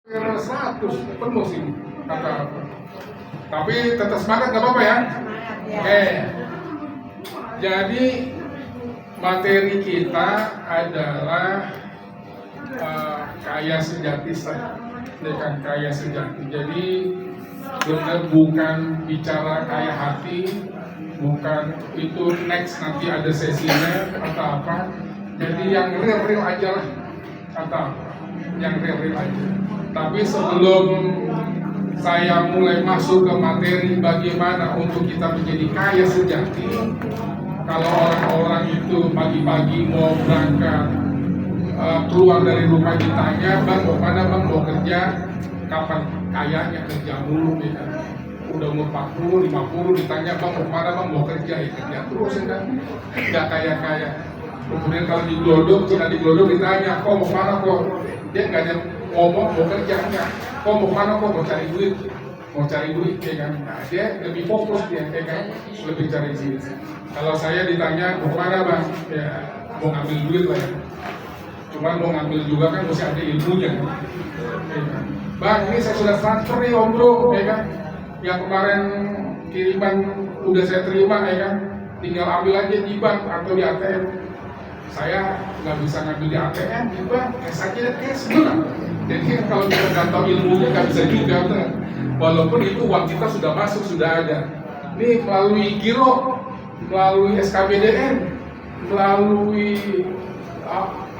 100 penuh sih kata apa. Tapi tetap semangat nggak apa-apa ya. Oke. Jadi materi kita adalah kaya sejati, kan kaya sejati. Jadi benar bukan bicara kaya hati, bukan itu next nanti ada sesinya atau apa. Jadi yang real aja lah kata apa, yang real aja. Tapi sebelum saya mulai masuk ke materi bagaimana untuk kita menjadi kaya sejati, kalau orang-orang itu pagi-pagi mau berangkat keluar dari rumah ditanya, bang mau mana bang, mau kerja kapan, kayaknya kerja mulu ya kan. Udah umur 40, 50 ditanya bang mau mana bang, mau kerja ya kerja terus ya kan, nggak kaya-kaya. Kemudian kalau di Glodok, Cina di Glodok ditanya, kok mau mana kok, dia nggak ada ngomong mau kerja enggak, kok mau mana kok mau cari duit ya kan. Nah, dia lebih fokus dia ya kan, lebih cari duit. Kalau saya ditanya mau mana bang, ya mau ngambil duit lah ya. Cuman mau ngambil juga kan mesti ada ilmunya kan. Ya kan? Bang, ini saya sudah transfer nih om bro, ya kan. Yang kemarin kiriman udah saya terima ya kan. Tinggal ambil aja di bank atau di ATM. Saya nggak bisa ngambil di ATM, di bank, cash aja deh cash. Jadi kalau kita nggak tahu ilmunya nggak bisa juga, benar. Walaupun itu uang kita sudah masuk, sudah ada. Ini melalui giro, melalui SKBDN, melalui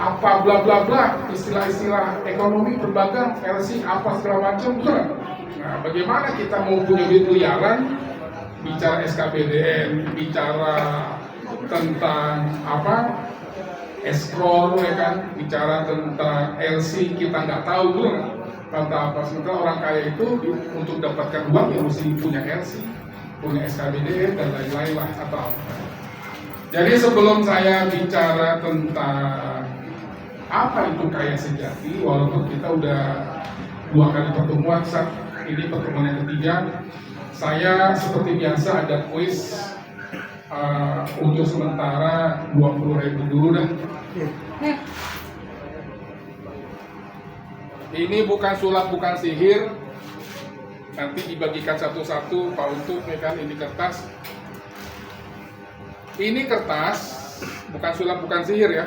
apa bla bla bla, istilah-istilah ekonomi perbankan, LC apa segala macam, betul. Nah, bagaimana kita mau punya duit miliaran, bicara SKBDN, bicara tentang apa, escrow ya kan, bicara tentang LC kita nggak tahu betul kata apa. Sementara orang kaya itu untuk dapatkan uang ya mesti punya LC, punya SKBDN dan lain-lain lah atau apa. Jadi sebelum saya bicara tentang apa itu kaya sejati, walaupun kita udah 2 kali pertemuan, saat ini pertemuan yang ketiga, saya seperti biasa ada kuis untuk sementara 20.000 dulu dah. Ini bukan sulap, bukan sihir. Nanti dibagikan satu-satu Pak Untuk ya kan, ini kertas. Ini kertas, bukan sulap, bukan sihir ya.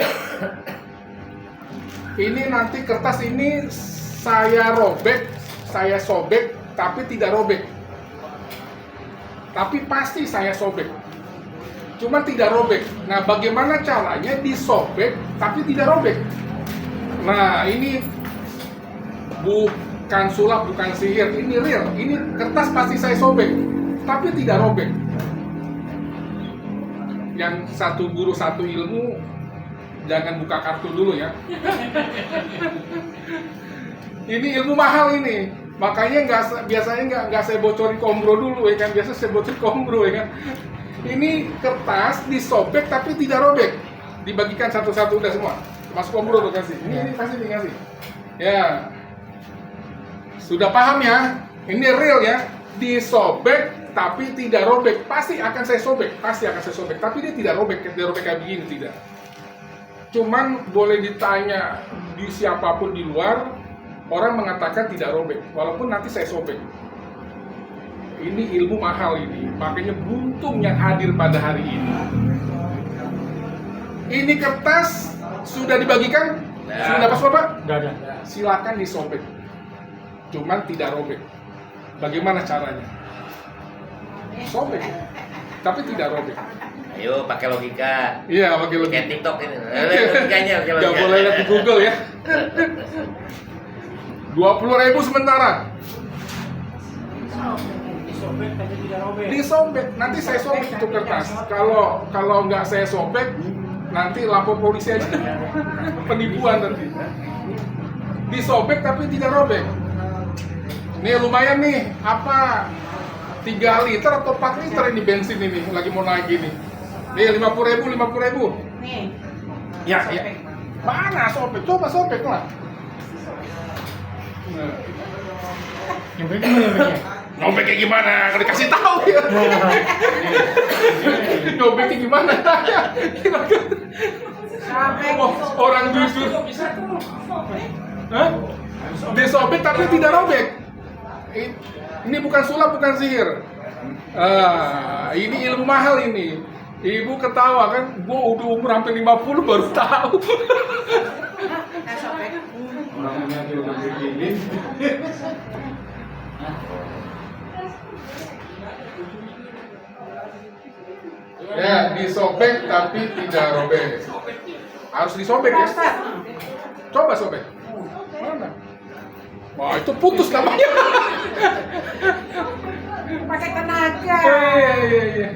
Ini nanti kertas ini saya robek, saya sobek, tapi tidak robek. Tapi pasti saya sobek. Cuma tidak robek. Nah, bagaimana caranya disobek tapi tidak robek? Nah, ini bukan sulap, bukan sihir, ini real. Ini kertas pasti saya sobek, tapi tidak robek. Yang satu guru satu ilmu, jangan buka kartu dulu ya. Ini ilmu mahal ini, makanya biasanya nggak saya bocorin kombro dulu ya kan. Biasa saya bocorin kombro ya kan. Ini kertas disobek tapi tidak robek, dibagikan satu-satu udah semua. Masuk kombro tuh kasih. Ini kasih nih kasih. Ya, sudah paham ya? Ini real ya, disobek tapi tidak robek. Pasti akan saya sobek, tapi dia tidak robek kayak begini, tidak. Cuman boleh ditanya di siapapun di luar, orang mengatakan tidak robek, walaupun nanti saya sobek. Ini ilmu mahal ini, makanya beruntung yang hadir pada hari ini. Ini kertas sudah dibagikan? Sudah dapat Bapak? Enggak ada. Silakan disobek, cuman tidak robek. Bagaimana caranya? Sobek, tapi tidak robek. Ayo pakai logika. Iya, pakai logika. Kayak TikTok ini. Logikanya pakai logika. Gak boleh lihat di Google ya. 20.000 sementara. Disobek, nanti saya sobek itu kertas. Kalau nggak saya sobek, nanti lapor polisi aja. Penipuan nanti. Disobek tapi tidak robek. Nih lumayan nih, apa 3 liter atau 4 liter ini bensin ini lagi mau naik ini. Nih 50.000. Nih. Ya. Mana sobek? Coba sobek lah. Nah. Nyobeknya gimana? Kalau dikasih tahu ya. Nyobeknya gimana? Sampai Orang jujur. bisa tuh. Hah? Disobek tapi tidak robek. Ini bukan sulap, bukan sihir. Ini ilmu mahal ini. Ibu ketawa kan, gua udah umur hampir 50 baru tahu. Orangnya dia udah begini. Ya, disobek tapi tidak robek. Harus disobek ya. Coba sobek. Mana? Wah, itu putus namanya. Pakai tenaga. Iya.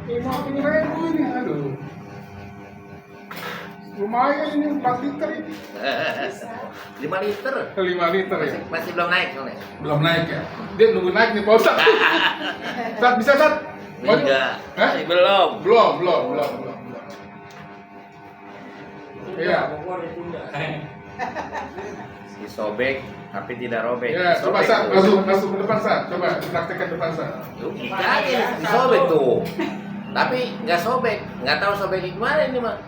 50.000 ini, aduh. Lumayan ini 4 liter ini. 5 liter. 5 liter ya. Masih belum naik soalnya. Belum naik ya. Dia nunggu naik nih, Pak Ustaz. Sat, bisa Sat? Enggak. Hah? Masih belum. Belum. Iya. Disobek tapi tidak robek. Ya, coba Disobek Sat, tuh. masuk ke depan Sat. Coba praktekkan depan Sat. Yuk, dikain, disobek tuh. Tapi nggak sobek, nggak tahu sobeknya gimana ini mah.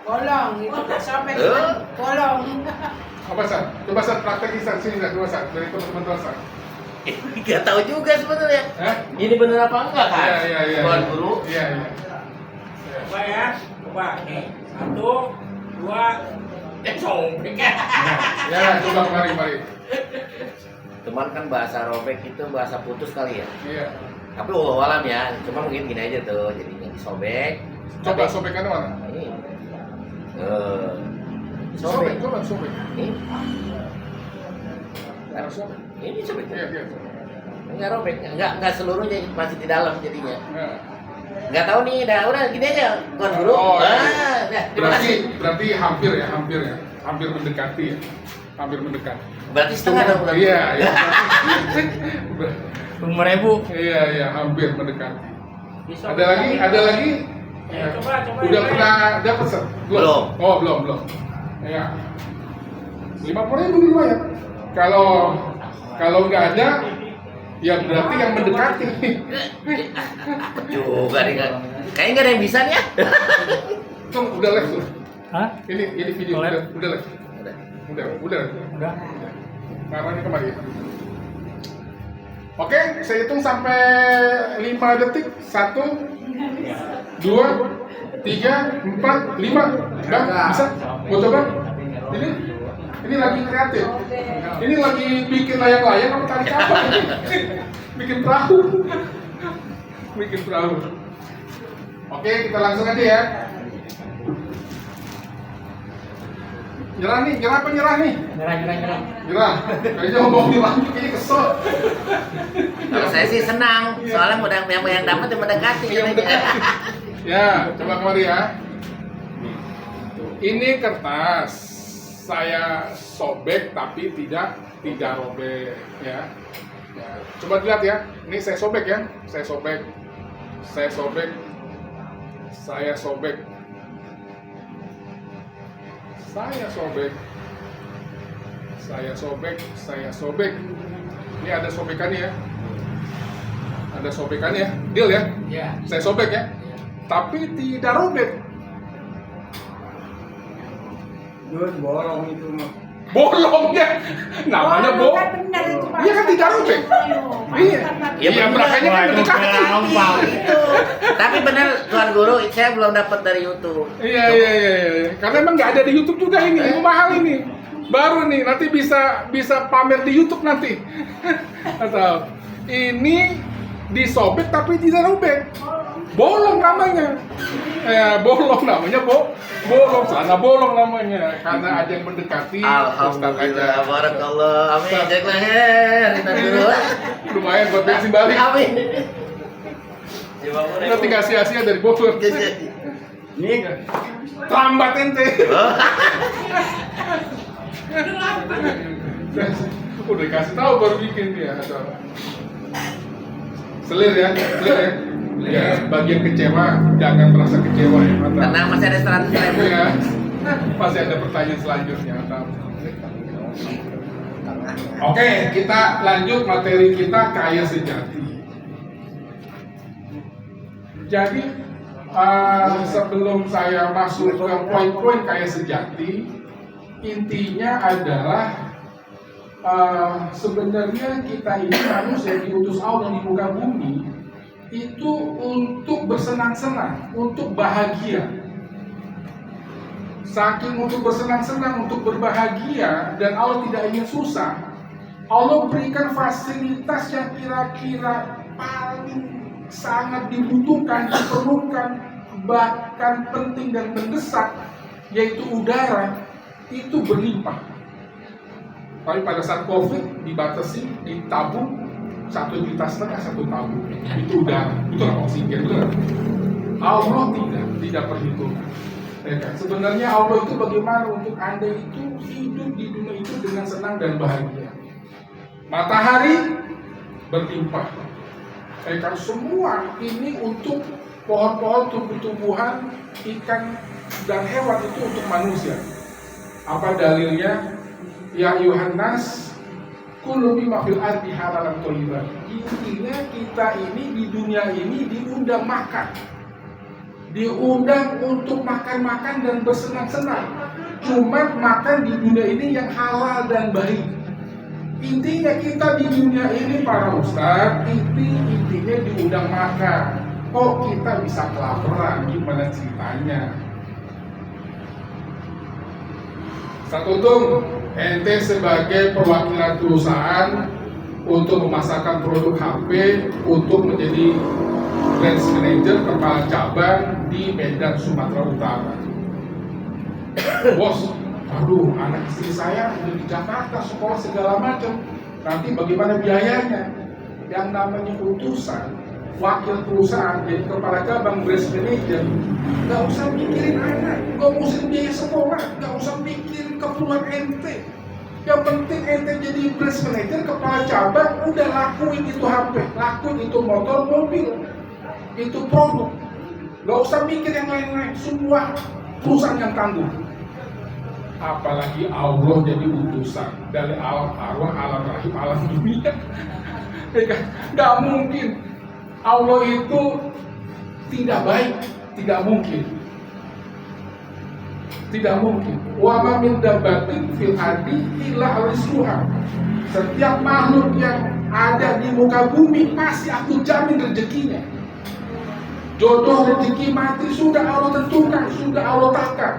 Bolong itu sobek. Eh? Bolong. Apa Sat? Coba Sat praktekin Sat sini Sat, coba Sat. Dari teman-teman Sat. Nggak tahu juga sebenarnya. Hah? Ini bener apa enggak kan? Iya. Tuan guru. Iya. Coba ya, coba nih. 1, 2, sobek. Ya, coba mari. Cuman kan bahasa robek itu bahasa putus kali ya. Iya. Tapi wallahu alam ya, cuma mungkin gini aja tuh, jadinya disobek. Coba Tapi- sobekannya mana? Nah, ini. Sobek, coba sobek. Ini. Harus sobek. Ini sobek. Iya. Enggak robek, enggak seluruhnya masih di dalam jadinya. Nah. Enggak tahu nih, udah gini aja, Tuan Guru. Oh, iya. Dah, terima kasih. Berarti hampir ya. Hampir mendekati ya. Hampir mendekati. Berarti setengah dong. Tuan Guru. Iya. 5.000. Iya, hampir mendekati. Bisa Ada lagi? Ya, coba. Udah ya. pernah dapat Sat? Belum. Oh, belum. Ya. 50.000 lumayan. Kalau nggak ada, ya berarti yang mendekati. Juga nih kan. Kayaknya nggak ada yang bisa nih ya. Tuh, udah live tuh. Hah? Ini video Live? udah live. Udah. Udah. Karena ini kembali. Oke, saya hitung sampai 5 detik. 1, 2, 3, 4, 5. Udah, bisa? Mau coba? Ini lagi kreatif. Ini lagi bikin layang-layang apa tarik kapal ini? Bikin perahu. Oke, kita langsung aja ya. Nyerah nih? Nyerah. Nyerah. Kayaknya ngomong dilanjut kayaknya kesel. Kalau saya sih senang, soalnya mudah yang dapat yang mendekati. Yang mendekati. Ya, coba kemari ya. Ini kertas saya sobek tapi tidak robek ya. Coba dilihat ya. Ini saya sobek ya. Saya sobek. Ini ada sobekannya ya. Deal ya. Iya. Saya sobek ya. Tapi tidak robek. Bolong itu mah. Bolongnya. Namanya Bolong bolong. kan benar itu, Pak. Iya kan tidak robek. Iya. Iya, Iya, makanya kan mendekati. Itu. Tapi benar Tuan Guru, saya belum dapat dari YouTube. Iya. Karena emang nggak ada di YouTube juga ini. Ilmu mahal ini. Baru nih, nanti bisa pamer di YouTube nanti. Atau ini disobek tapi tidak robek. Bolong namanya. Bolong namanya, bolong. Celana bolong namanya. Karena ada yang mendekati. Alhamdulillah, barakallah. Amin. Jack leher. Tuan Guru. Lumayan buat bensin balik. Amin. Nanti nggak sia-sia dari Bogor. Nih, Terlambat ente. Udah dikasih tahu baru bikin dia. Selir ya. Ya, bagian kecewa jangan merasa kecewa ya. Mantap. Karena masih ada 100.000. Ya, masih ada pertanyaan selanjutnya. Mantap. Oke, kita lanjut materi kita kaya sejati. Jadi sebelum saya masuk ke poin-poin kaya sejati, intinya adalah sebenarnya kita ini manusia diutus Allah di muka bumi itu untuk bersenang-senang, untuk bahagia. Saking untuk bersenang-senang, untuk berbahagia, dan Allah tidak ingin susah, Allah berikan fasilitas yang kira-kira paling sangat dibutuhkan, diperlukan, bahkan penting dan mendesak, yaitu udara, itu berlimpah. Tapi pada saat COVID dibatasi, ditabung 1,5 juta satu tabung, itu udara, itu oksigen, betul. Allah tidak perhitungkan. Ya kan? Sebenarnya Allah itu bagaimana untuk Anda itu hidup di dunia itu dengan senang dan bahagia. Matahari berlimpah. Ya kan? Semua ini untuk pohon-pohon, tumbuh-tumbuhan, ikan dan hewan itu untuk manusia. Apa dalilnya? Ya Yohanes, kullu mimma fil ardi halalan thayyiban. Intinya kita ini di dunia ini diundang makan. Diundang untuk makan-makan dan bersenang-senang. Cuma makan di dunia ini yang halal dan baik. Intinya kita di dunia ini para ustadz, intinya diundang makan. Kok kita bisa kelaparan? Gimana ceritanya? Satu untung, ente sebagai perwakilan perusahaan untuk memasarkan produk HP untuk menjadi branch manager kepala cabang di Medan, Sumatera Utara. Bos, aduh, anak istri saya udah di Jakarta, sekolah segala macam. Nanti bagaimana biayanya? Yang namanya utusan, wakil perusahaan jadi kepala cabang branch manager, nggak usah mikirin anak, nggak usah biaya sekolah, nggak usah mikirin keperluan ente. Yang penting ente jadi branch manager, kepala cabang, udah lakuin itu HP, lakuin itu motor, mobil, itu produk. Nggak usah mikir yang lain-lain, semua perusahaan yang tanggung. Apalagi Allah jadi utusan dari alam arwah, alam rahim, alam dunia. Nggak mungkin. Allah itu tidak baik, tidak mungkin. Tidak mungkin. Wa ma min dabbatin fil ardi illa rizquha. Setiap makhluk yang ada di muka bumi pasti aku jamin rezekinya. Jodoh, rezeki, mati sudah Allah tentukan, sudah Allah takkan.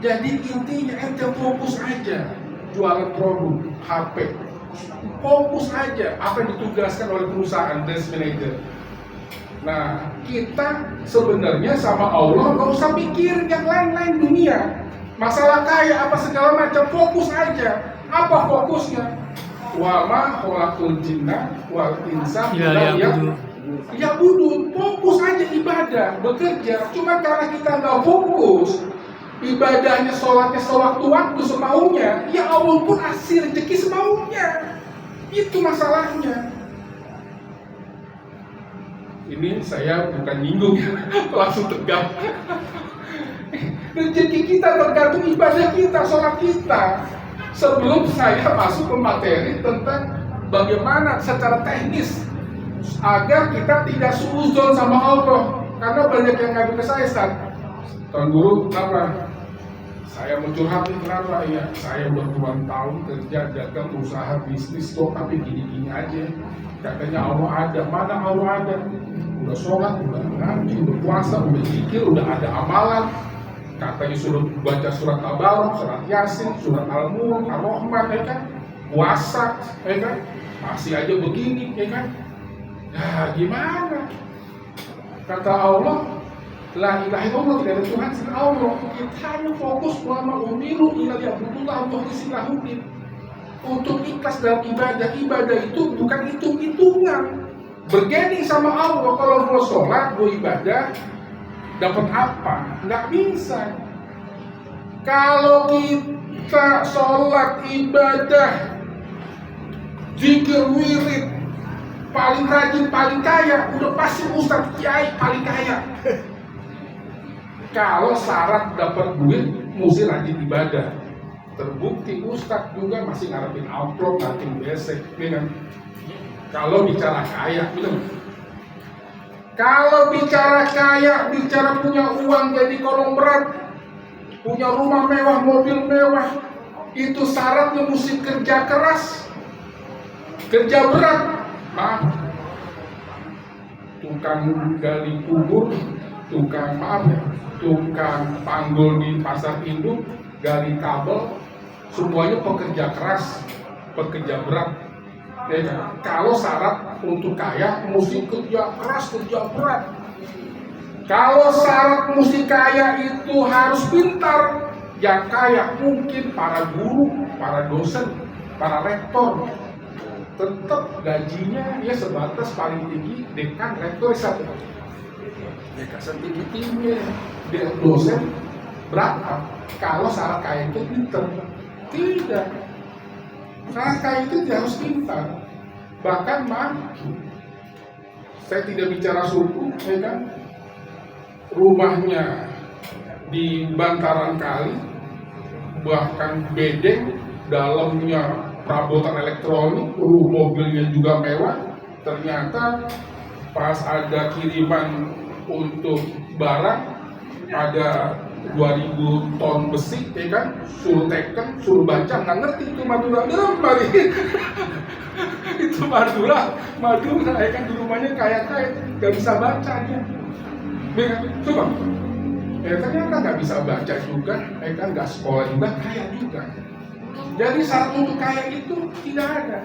Jadi intinya ente fokus aja jualan produk HP. Fokus aja apa yang ditugaskan oleh perusahaan branch manager. Nah, kita sebenarnya sama Allah nggak usah mikir yang lain-lain dunia. Masalah kaya apa segala macam, fokus aja. Apa fokusnya? Wa ma khalaqul jinna wal insa illa liya'budun. Fokus aja ibadah, bekerja. Cuma karena kita nggak fokus, ibadahnya, sholatnya sewaktu-waktu semaunya, ya Allah pun kasih rezeki semaunya. Itu masalahnya. Ini saya bukan nyinggung ya, langsung tegang. Rezeki kita tergantung ibadah kita, sholat kita. Sebelum saya masuk ke materi tentang bagaimana secara teknis agar kita tidak suudzon sama Allah. Karena banyak yang ngadu ke saya, Ustaz. Tuan Guru, kenapa? Saya mau curhat nih, kenapa? Ya, saya udah puluhan tahun kerja, dagang, usaha, bisnis kok, tapi gini-gini aja. Katanya Allah ada, mana Allah ada? Udah sholat, udah ngaji, udah puasa, udah zikir, udah ada amalan. Katanya suruh baca surat Tabarok, surat Yasin, surat Al-Mulk, Ar-Rahman, ya kan? Puasa, ya kan? Masih aja begini, ya kan? Ya gimana? Kata Allah, la ilaha illallah, tidak ada Tuhan selain Allah. Kita hanya fokus ulama umiru ila ya'budullah mukhlisina lahud-din. Untuk ikhlas dalam ibadah. Ibadah itu bukan hitung-hitungan. Bergaining sama Allah. Kalau mau sholat, mau ibadah, dapat apa? Nggak bisa. Kalau kita sholat, ibadah, zikir, wirid, paling rajin, paling kaya, udah pasti Ustadz Kiai paling kaya. Kalau syarat dapat duit, mesti rajin ibadah. Terbukti Ustadz juga masih ngarepin amplop, ngarepin besek, ya kan? Kalau bicara kaya, betul. Kalau bicara kaya, bicara punya uang jadi kolong berat, punya rumah mewah, mobil mewah, itu syaratnya mesti kerja keras, kerja berat. Maaf, tukang gali kubur, tukang panggul di pasar induk, gali kabel, semuanya pekerja keras, pekerja berat. Ya kan? Kalau syarat untuk kaya mesti kerja keras, kerja berat. Kalau syarat mesti kaya itu harus pintar. Yang kaya mungkin para guru, para dosen, para rektor. Tetap gajinya ya sebatas paling tinggi dekan, rektor satu. Dekan setinggi-tingginya dosen berapa? Kalau syarat kaya itu pintar. Tidak. Syarat kaya itu tidak harus pintar. Bahkan mampu. Saya tidak bicara suku, ya kan? Rumahnya di bantaran kali, bahkan bedeng, dalamnya perabotan elektronik, mobilnya juga mewah. Ternyata pas ada kiriman untuk barang, ada 2000 ton besi, ya kan? Suruh teken, suruh baca, nggak ngerti itu Madura. Mari itu Madura, ya kan, di rumahnya kaya-kaya, nggak bisa baca dia. Ya kan? Coba, ya ternyata nggak bisa baca juga, ya kan, nggak sekolah juga, kaya juga. Jadi syarat untuk kaya itu tidak ada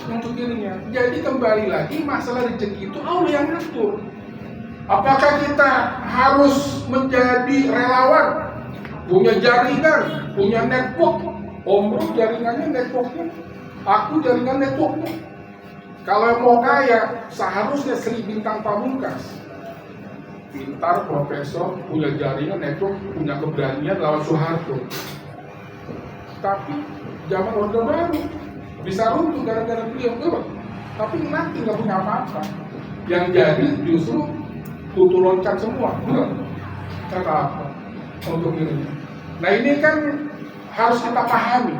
untuk dirinya. Jadi kembali lagi masalah rezeki itu Allah yang ngatur. Apakah kita harus menjadi relawan, punya jaringan, punya network? Om Bro jaringannya, networknya, aku jaringan networknya. Kalau mau kaya, seharusnya Sri Bintang Pamungkas, pintar, profesor, punya jaringan, network, punya keberanian lawan Soeharto. Tapi zaman Orde Baru bisa runtuh gara-gara beliau tuh. Tapi nanti nggak punya apa-apa. Yang jadi justru tutu loncat semua, kata apa untuk ini. Nah ini kan harus kita pahami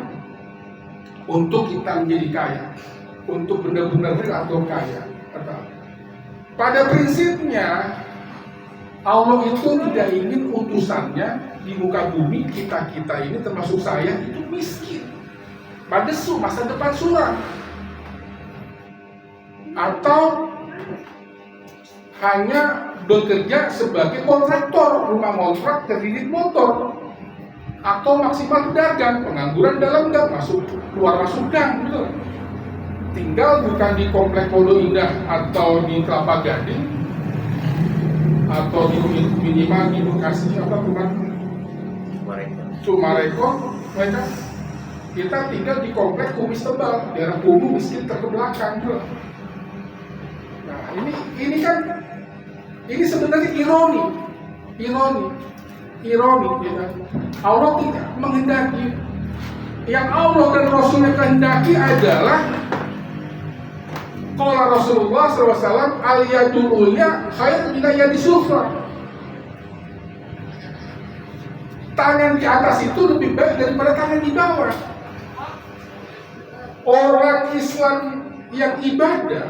untuk kita menjadi kaya, untuk benar-benar atau kaya. Pada prinsipnya Allah itu tidak ingin utusannya di muka bumi kita ini termasuk saya itu miskin, padesu, masa depan suram, atau hanya bekerja sebagai kontraktor, rumah kontrak, kredit motor, atau maksimal pedagang, pengangguran dalam gang, masuk keluar masuk gang, gitu. Tinggal bukan di komplek Pondok Indah atau di Kelapa Gading atau di minimal di Bekasi apa rumah Sumareko, mereka kita tinggal di komplek Kumis Tebal, daerah Kubu miskin terbelakang, gitu. Nah ini kan ini sebenarnya ironi, ya. Allah tidak menghendaki. Yang Allah dan Rasulnya kehendaki adalah qala Rasulullah SAW, al-yadul ulya khair min yadi sufra. Tangan di atas itu lebih baik daripada tangan di bawah. Orang Islam yang ibadah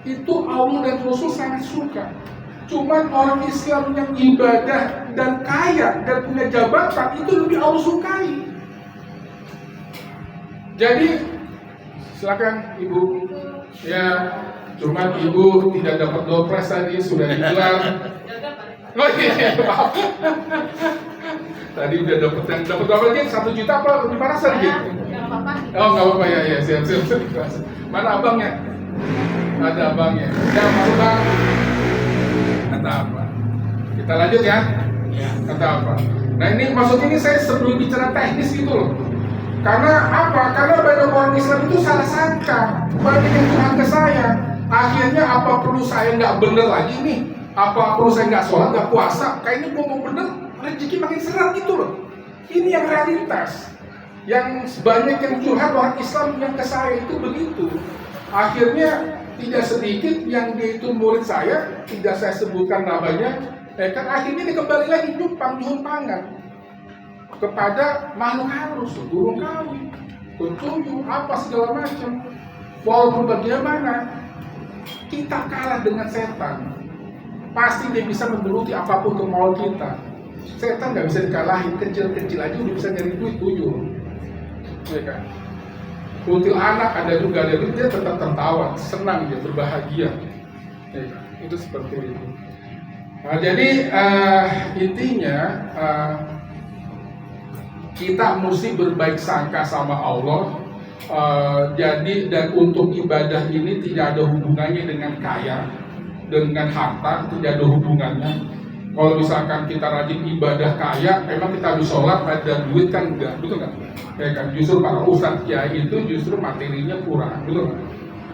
itu Allah dan Rasul sangat suka. Cuman orang Islam yang ibadah dan kaya dan punya jabatan itu lebih Allah sukai. Jadi silakan Ibu. Ya, cuman Ibu tidak dapat dopres tadi, sudah dibilang. Oh iya, maaf. Tadi udah dapat berapa lagi? 1 juta apa lebih parah sedikit? Oh nggak apa-apa ya, siap. Mana abangnya? Ada abangnya. Ya, Mas Bang. Kata apa? Kita lanjut ya. Kata apa? Nah ini maksud ini saya sebelum bicara teknis gitu loh. Karena apa? Karena banyak orang Islam itu salah sangka. Banyak yang Tuhan ke saya. Akhirnya apa perlu saya nggak bener lagi nih? Apa perlu saya nggak sholat, nggak puasa? Kayaknya gue mau bener, rezeki makin seret gitu loh. Ini yang realitas. Yang banyak yang curhat orang Islam yang ke saya itu begitu. Akhirnya tidak sedikit yang dia itu murid saya, tidak saya sebutkan namanya, kan akhirnya dia kembali lagi nyumpang pangan kepada makhluk halus, burung kawin, tuyul, apa segala macam. Walaupun bagaimana kita kalah dengan setan, pasti dia bisa menggeluti apapun kemauan kita. Setan nggak bisa dikalahin, kecil-kecil aja udah bisa nyari duit tuyul. Ya kan? Kuntil anak ada juga ada duit, dia tetap tertawa, senang dia, berbahagia. Ya kan? Itu seperti itu. Nah, jadi intinya kita mesti berbaik sangka sama Allah. Jadi dan untuk ibadah ini tidak ada hubungannya dengan kaya, dengan harta, tidak ada hubungannya. Kalau misalkan kita rajin ibadah kaya, memang kita habis sholat ada duit kan enggak, betul nggak? Ya kan, justru para ustadz kiai itu justru materinya kurang, betul nggak?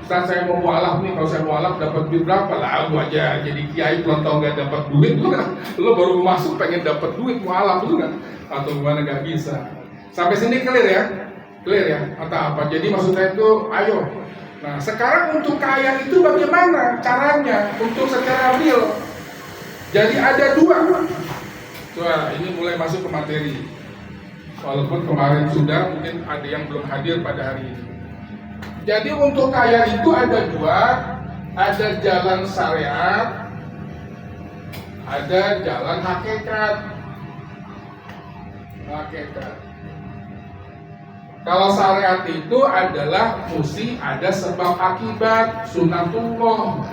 Ustadz saya mau mualaf nih, kalau saya mualaf dapat duit berapa lah? Aku aja jadi kiai belum tahu nggak dapat duit, betul nggak? Lo baru masuk pengen dapat duit mualaf, betul nggak? Atau gimana nggak bisa? Sampai sini clear ya? Clear ya? Atau apa? Jadi maksud saya itu, ayo. Nah sekarang untuk kaya itu bagaimana caranya untuk secara real? Jadi ada dua. Coba ini mulai masuk ke materi. Walaupun kemarin sudah, mungkin ada yang belum hadir pada hari ini. Jadi untuk kaya itu ada dua, ada jalan syariat, ada jalan hakikat. Hakikat. Kalau syariat itu adalah mesti ada sebab akibat, sunatullah.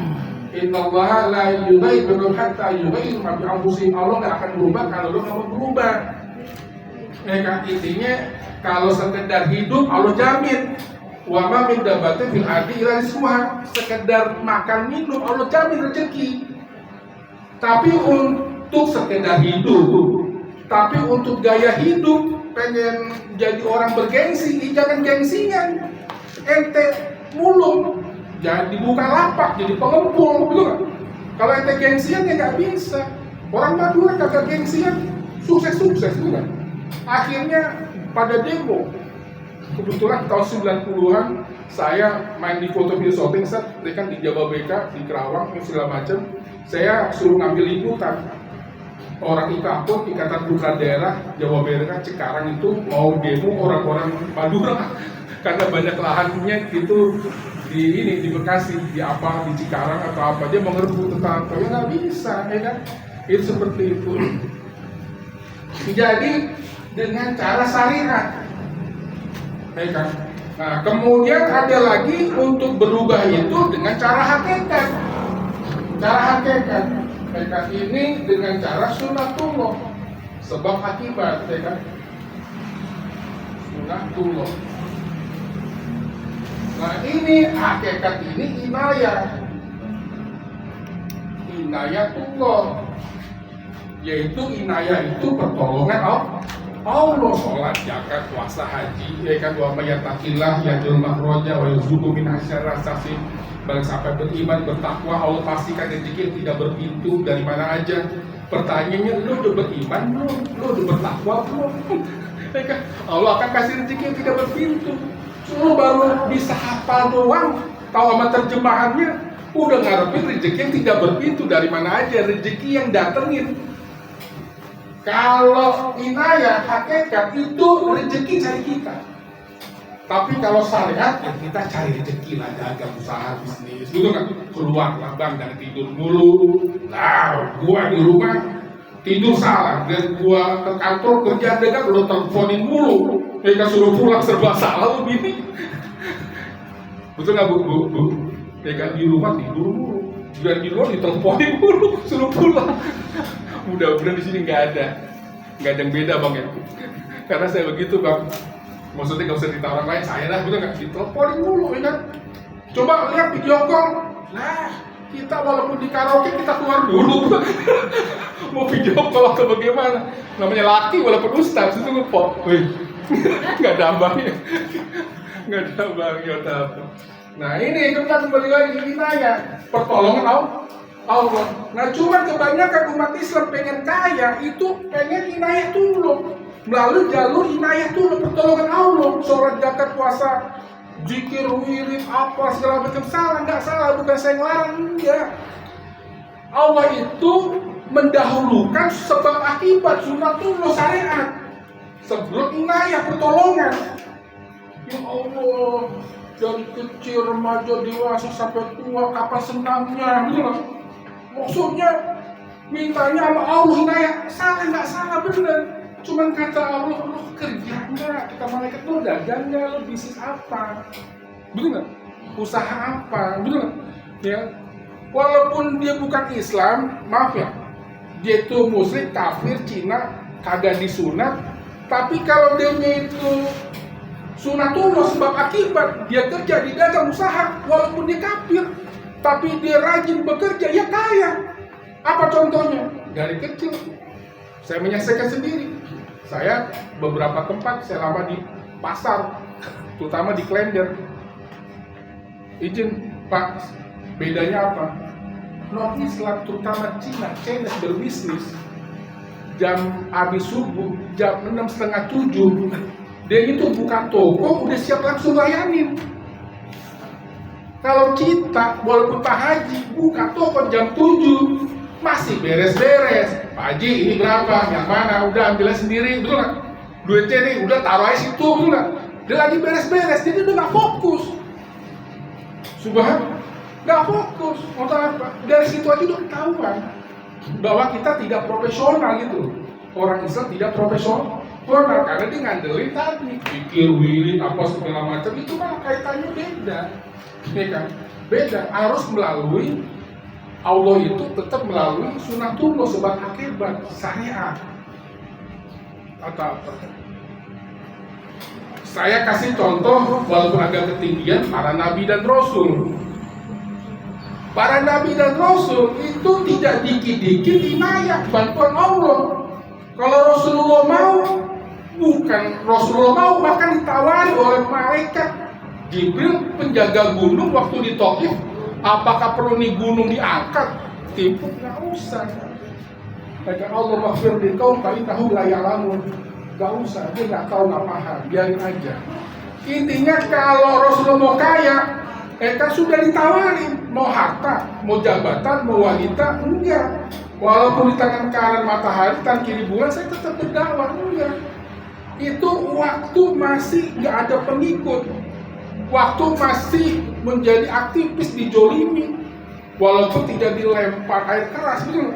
Innallaha la yughayyiru hatta yughayyiru ma bi anfusihim. Allah nggak akan berubah kalau lo nggak mau berubah. Ya kan, intinya kalau sekedar hidup Allah jamin. Wa ma min dabbatin fil ardi illa rizquha. Sekedar makan minum Allah jamin rezeki. Tapi untuk sekedar hidup, tapi untuk gaya hidup, pengen jadi orang bergengsi, jangan gengsingan. Ente mulung, jangan dibuka lapak, jadi pengempul, betul nggak? Kalau ente gengsian ya nggak bisa. Orang Madura kagak gengsian, sukses-sukses, betul nggak? Akhirnya pada demo. Kebetulan tahun 90-an saya main di foto video shooting, dia kan di Jababeka, di Kerawang, segala macam. Saya suruh ngambil liputan. Orang IKAPOR, Ikatan Putra Daerah Jawa Barat Cikarang itu mau demo orang-orang Madura karena banyak lahannya itu di Bekasi, di Cikarang atau apa, dia mau ngerebut tentang ya nggak bisa, ya kan? Itu seperti itu. Jadi dengan cara syariat, ya kan? Nah kemudian ada lagi untuk berubah itu dengan cara hakikat. Cara hakikat. Mereka ini dengan cara sunatullah, sebab akibat, ya kan? Sunatullah. Nah ini hakikat ini inayatullah, yaitu inayah itu pertolongan Allah, sholat, zakat, puasa, haji, ya kan? Wa may yattaqillah yaj'al makhraja wa yarzuqhu min haitsu la yahtasib. Barang sampai beriman, bertakwa, Allah pastikan rezeki tidak berpintu dari mana aja. Pertanyaannya, lu udah beriman belum? Lu udah bertakwa belum? Allah akan kasih rezeki yang tidak berpintu. Lu baru bisa hafal doang, tahu sama terjemahannya, udah ngarepin rezeki yang tidak berpintu dari mana aja, rezeki yang datengin. Kalau inayah, hakikat itu rezeki cari kita. Tapi kalau syariat, ya kita cari rezeki lah, dagang, usaha, bisnis, gitu kan? Keluar lah bang, jangan tidur mulu. Nah, gua di rumah tidur salah, dan gua ke kantor kerja dagang, lo teleponin mulu. Mereka suruh pulang serba salah, lo bini. Betul nggak bu? Mereka di rumah tidur mulu, dan di luar diteleponin mulu, suruh pulang. Mudah-mudahan di sini nggak ada yang beda bang ya. Karena saya begitu bang. Maksudnya nggak usah cerita orang lain, saya lah, betul nggak? Diteleponin mulu, ya kan? Coba lihat video call. Nah, kita walaupun di karaoke kita keluar dulu. Mau video call atau bagaimana? Namanya laki walaupun ustaz, itu ngepop. Wih, nggak ada abangnya. Nggak ada abangnya, apa. Nah ini kita kembali lagi inayah, pertolongan Allah. Nah cuma kebanyakan umat Islam pengen kaya, itu pengen inayah dulu. Melalui jalur inayah itu pertolongan Allah, sholat, zakat, puasa, zikir, wirid, apa segala macam. Salah, nggak salah, bukan saya ngelarang, enggak. Allah itu mendahulukan sebab akibat, sunatullah, syariat sebelum inayah, pertolongan. Ya Allah, dari kecil, remaja, dewasa sampai tua, kapan senangnya, gitu. Maksudnya Mintanya sama Allah inayah, salah nggak salah bener. Cuman kata Allah, lo kerja nggak? Kata malaikat, lo dagang nggak? Lo bisnis apa? Betul nggak? Usaha apa? Betul nggak? Ya, walaupun dia bukan Islam, maaf ya, dia itu musyrik, kafir, Cina, kagak disunat. Tapi kalau dia itu sunatullah sebab akibat, dia kerja di dagang usaha, walaupun dia kafir, tapi dia rajin bekerja, ya kaya. Apa contohnya? Dari kecil saya menyaksikan sendiri. Saya beberapa tempat saya lama di pasar, terutama di Klender. Izin Pak, bedanya apa? Non Islam terutama Cina berbisnis jam habis subuh, jam 6:30, 7 dia itu buka toko udah siap langsung layanin. Kalau kita walaupun Pak Haji buka toko jam 7 masih beres-beres. Pak Haji ini berapa? Yang mana? Udah ambil sendiri, betul nggak? Duitnya nih udah taruh aja situ, betul nggak? Dia lagi beres-beres, jadi udah nggak fokus. Subhanallah, nggak fokus. Untuk apa? Dari situ aja udah ketahuan bahwa kita tidak profesional gitu. Orang Islam tidak profesional karena dia ngandelin tadi pikir wirid apa segala macam, itu malah kaitannya beda, ya kan? Beda. Harus melalui Allah itu tetap melalui sunatullah sebab akibat syariat atau apa. Saya kasih contoh walaupun agak ketinggian, para nabi dan rasul. Para nabi dan rasul itu tidak dikit-dikit inayah bantuan Allah. Kalau Rasulullah mau, bukan Rasulullah mau, bahkan ditawari oleh malaikat Jibril, penjaga gunung waktu di Taif, apakah perlu nih gunung diangkat? Tipu, nggak usah. Kata Allah maghfir li qaum fa innahum la ya'lamun. Nggak usah, dia nggak tahu, nggak paham, biarin aja. Intinya kalau Rasulullah mau kaya, kan sudah ditawarin, mau harta, mau jabatan, mau wanita, enggak. Walaupun di tangan kanan matahari, tangan kiri bulan, saya tetap berdakwah, enggak. Itu waktu masih nggak ada pengikut, waktu masih menjadi aktivis dijolimi, walaupun tidak dilempar air keras, betul.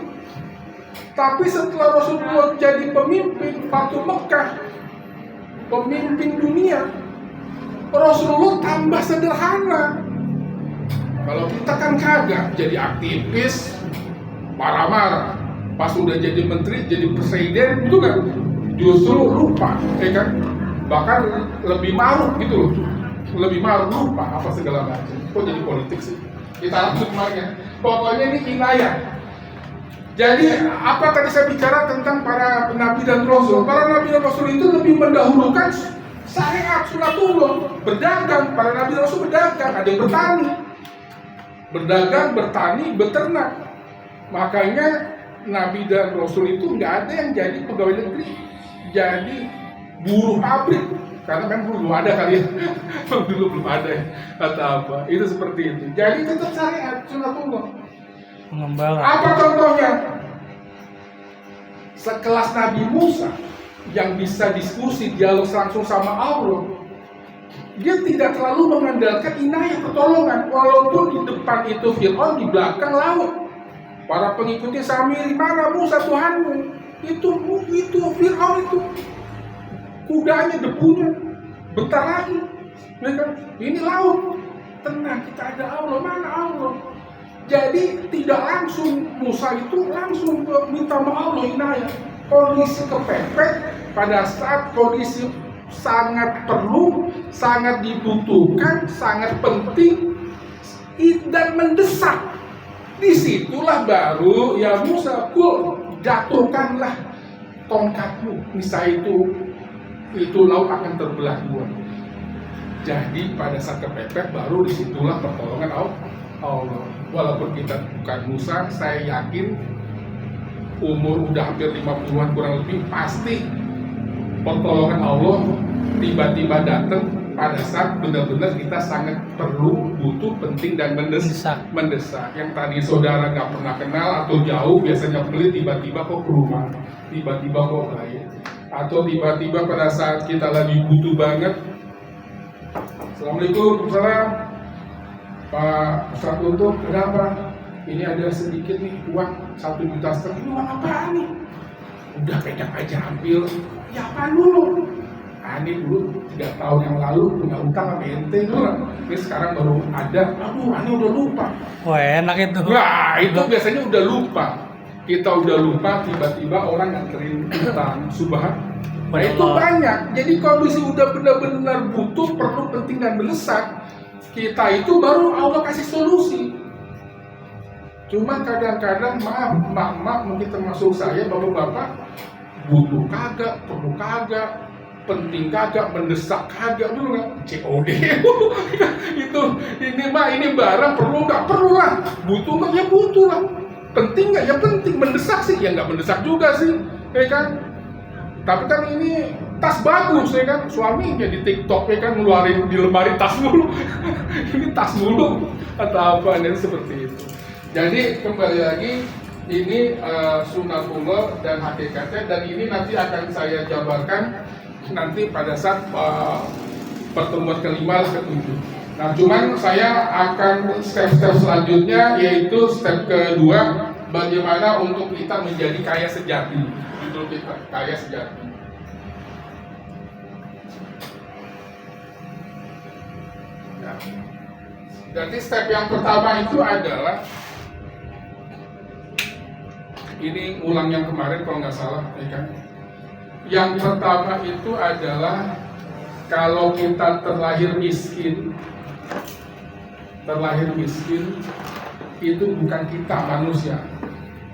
Tapi setelah Rasulullah jadi pemimpin Fatu Mekah, pemimpin dunia, Rasulullah tambah sederhana. Kalau kita kan kagak, jadi aktivis, marah-marah. Pas udah jadi menteri, jadi presiden, itu kan justru lupa, ya kan? Bahkan lebih marah gitu loh, lebih marah, lupa apa segala macam. Kok jadi politik sih? Kita lanjut kemarin. Pokoknya ini inayah. Jadi apa tadi saya bicara tentang para nabi dan rasul? Para nabi dan rasul itu lebih mendahulukan syariat sunatullah. Berdagang, para nabi dan rasul berdagang, ada yang bertani, beternak. Makanya nabi dan rasul itu nggak ada yang jadi pegawai negeri, jadi buruh pabrik. Karena kan belum ada kali ya, dulu belum ada ya, atau apa. Itu seperti itu. Jadi tetap syariat sunatullah. Pengembangan. Apa contohnya? Sekelas Nabi Musa yang bisa diskusi, dialog langsung sama Allah, dia tidak terlalu mengandalkan inayah pertolongan, walaupun di depan itu Fir'aun, di belakang laut. Para pengikutnya Samiri, mana Musa Tuhanmu? Itu Fir'aun itu, kudanya, debunya, bentar lagi, ya kan? Ini laut, tenang, kita ada Allah, mana Allah? Jadi tidak langsung Musa itu langsung minta sama Allah inayah. Kondisi kepepet pada saat kondisi sangat perlu, sangat dibutuhkan, sangat penting dan mendesak. Disitulah baru ya Musa, jatuhkanlah tongkatmu. Misalnya itu laut akan terbelah dua. Jadi pada saat kepepet baru disitulah pertolongan Allah. Walaupun kita bukan Musa, saya yakin umur udah hampir 50-an kurang lebih, pasti pertolongan Allah tiba-tiba datang pada saat benar-benar kita sangat perlu, butuh, penting dan mendesak. Yang tadi saudara nggak pernah kenal atau jauh, biasanya pelit, tiba-tiba kok ke rumah, tiba-tiba kok baik, atau tiba-tiba pada saat kita lagi butuh banget. Assalamualaikum, Pak Ustadz, untuk kenapa? ini ada sedikit nih uang 1,5 juta, ini uang apaan nih? Udah pegang aja ambil, ya apaan dulu? Ini dulu 3 tahun yang lalu punya utang sama ente dulu, ini sekarang baru ada, aduh ini udah lupa. Wah enak itu. Nah itu biasanya udah lupa, kita udah lupa tiba-tiba orang nganterin utang, subhan. Nah itu banyak, jadi kondisi udah benar-benar butuh, perlu, penting dan mendesak, kita itu baru Allah kasih solusi. Cuma kadang-kadang maaf mungkin termasuk saya, bapak-bapak butuh kagak, perlu kagak, penting kagak, mendesak kagak dulu nggak? COD itu ini barang perlu nggak? Perlu lah. Butuh nggak? Ya butuh lah. Penting nggak? Ya penting. Mendesak sih? Ya nggak mendesak juga sih, ya kan? Tapi kan ini tas bagus, ya kan? Suaminya di TikTok, ya kan, ngeluarin di lemari tas mulu. Ini tas mulu atau apa? Ini seperti itu. Jadi kembali lagi, ini sunatullah dan hakikatnya, dan ini nanti akan saya jabarkan nanti pada saat pertemuan kelima lah, ketujuh. Nah cuman saya akan step-step selanjutnya, yaitu step kedua, bagaimana untuk kita menjadi kaya sejati. Judul kita, kaya sejati. Nah, jadi step yang pertama itu adalah, ini ulang yang kemarin kalau nggak salah, ya kan? Yang pertama itu adalah kalau kita terlahir miskin itu bukan kita manusia,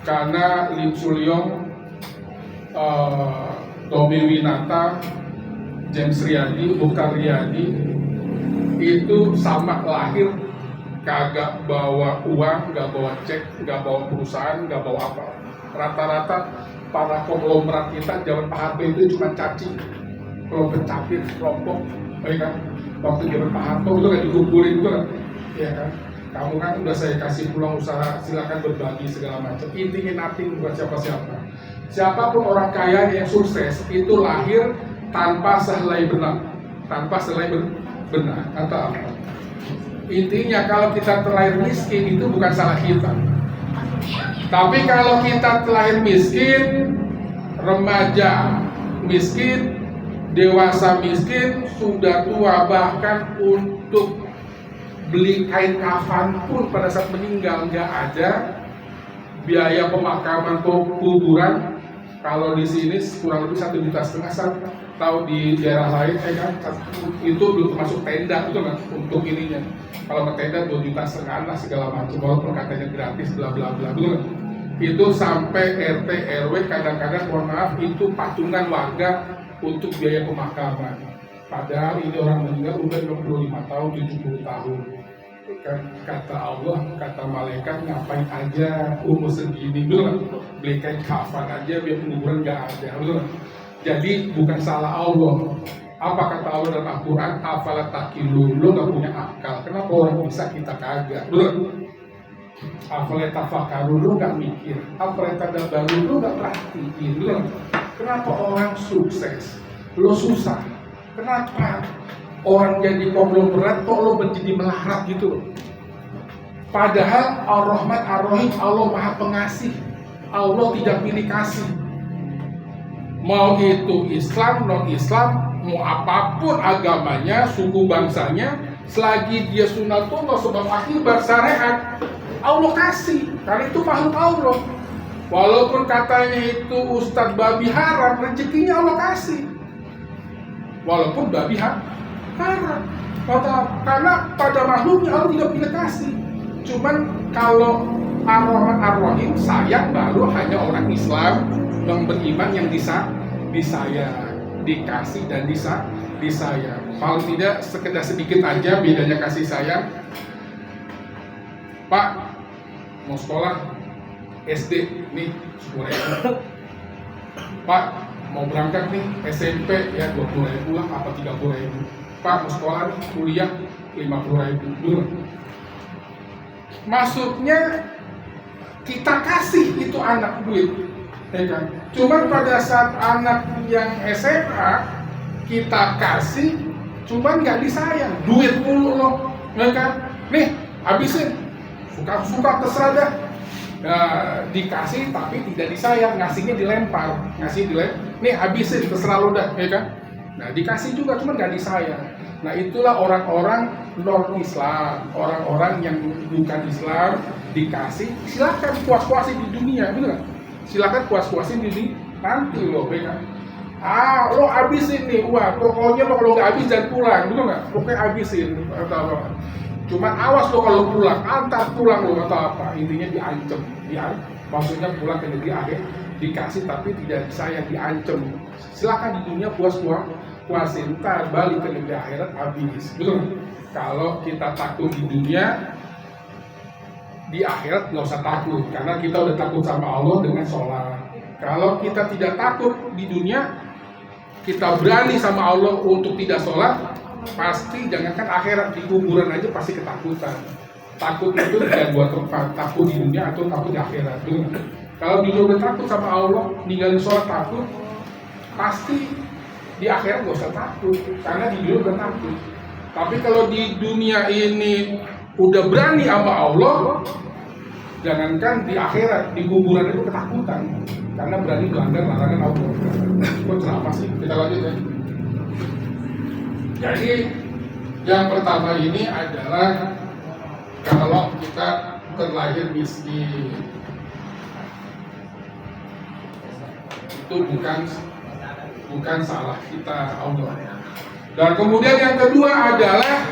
karena Lim Sulyong, Tommy Winata, James Riyadi, Bukhar Riyadi itu sama lahir kagak bawa uang, nggak bawa cek, nggak bawa perusahaan, nggak bawa apa. Rata-rata para konglomerat kita zaman Pak Harto itu cuma caci, kelompok capir, kelompok, ya kan? Waktu zaman Pak Harto itu kan dikumpulin itu kan, ya kan? Kamu kan udah saya kasih peluang usaha, silakan berbagi segala macam. Intinya nothing buat siapa-siapa. Siapapun orang kaya yang sukses itu lahir tanpa sehelai benang, atau apa? Intinya kalau kita terlahir miskin itu bukan salah kita. Tapi kalau kita terlahir miskin, remaja miskin, dewasa miskin, sudah tua, bahkan untuk beli kain kafan pun pada saat meninggal nggak ada, biaya pemakaman kuburan kalau di sini kurang lebih 1,5 juta, tahu di daerah lain kan itu belum termasuk tenda, itu kan untuk ininya. Kalau ke tenda 2,5 juta lah segala macam, walaupun katanya gratis bla bla bla, betul kan? Itu sampai RT RW kadang-kadang, mohon maaf, itu patungan warga untuk biaya pemakaman. Padahal ini orang meninggal udah 65 tahun, 70 tahun. Kan kata Allah, kata malaikat, ngapain aja umur segini, betul kan? Beli kain kafan aja biar penguburan nggak ada, betul kan? Jadi bukan salah Allah. Apa kata Allah dalam Al-Quran? Afalat taqilu, lo nggak punya akal. Kenapa orang bisa kita kagak? Betul? Afalat tafakaru, lo nggak mikir. Afalat tadabbaru, lo nggak perhatiin. Betul? Kenapa orang sukses, lo susah? Kenapa orang jadi konglomerat kok lo menjadi melarat gitu loh? Padahal Ar-Rahman Ar-Rahim, Allah Maha Pengasih. Allah tidak pilih kasih. Mau itu Islam, non-Islam, mau apapun agamanya, suku bangsanya, selagi dia sunatullah sebab akibat syariat, Allah kasih, karena itu makhluk Allah. Walaupun katanya itu Ustadz babi haram, rezekinya Allah kasih. Walaupun babi haram, karena pada makhluknya Allah tidak pilih kasih. Cuman kalau Ar-Rahman Ar-Rahim sayang baru hanya orang Islam yang beriman yang disayang, dikasih dan disayang. Kalau tidak sekedar sedikit aja bedanya kasih sayang. Pak mau sekolah SD nih 10.000. Pak mau berangkat nih SMP ya 20.000 lah, apa 30.000. Pak mau sekolah nih kuliah 50.000 dulu. Maksudnya kita kasih itu anak duit, ya kan? Cuman pada saat anak yang SMA kita kasih, cuman nggak disayang, duit mulu loh, ya kan? Nih habisin suka terserah dah. Dikasih tapi tidak disayang, ngasihnya dilempar, nih habisin terserah lo dah, ya kan? Nah dikasih juga cuma nggak disayang. Nah itulah orang-orang non Islam, orang-orang yang bukan Islam dikasih, silakan puas-puasin di dunia, bener nggak? Silakan puas-puasin di nanti lo, ya kan? Lo habisin nih, wah pokoknya lo kalau nggak habis jangan pulang, bener nggak? Pokoknya habisin atau apa? Cuman awas lo kalau pulang, antar pulang lo atau apa, intinya diancam, maksudnya pulang ke negeri akhir dikasih tapi tidak disayang, diancam. Silakan di dunia puasin, ntar balik ke negeri akhirat habis, betul? Kalau kita takut di dunia, di akhirat nggak usah takut, karena kita udah takut sama Allah dengan sholat. Kalau kita tidak takut di dunia, kita berani sama Allah untuk tidak sholat, pasti jangankan akhirat, di kuburan aja pasti ketakutan. Takut itu tidak dua tempat, takut di dunia atau takut di akhirat. Kalau di dunia udah takut sama Allah, ninggalin sholat takut, pasti di akhirat gak usah takut, karena di dunia udah takut. Tapi kalau di dunia ini udah berani sama Allah, jangankan di akhirat, di kuburan itu ketakutan, karena berani melanggar larangan Allah. Kok ceramah sih? Kita lanjut ya. Jadi yang pertama ini adalah kalau kita terlahir miskin, itu bukan salah kita, Allah. Dan kemudian yang kedua adalah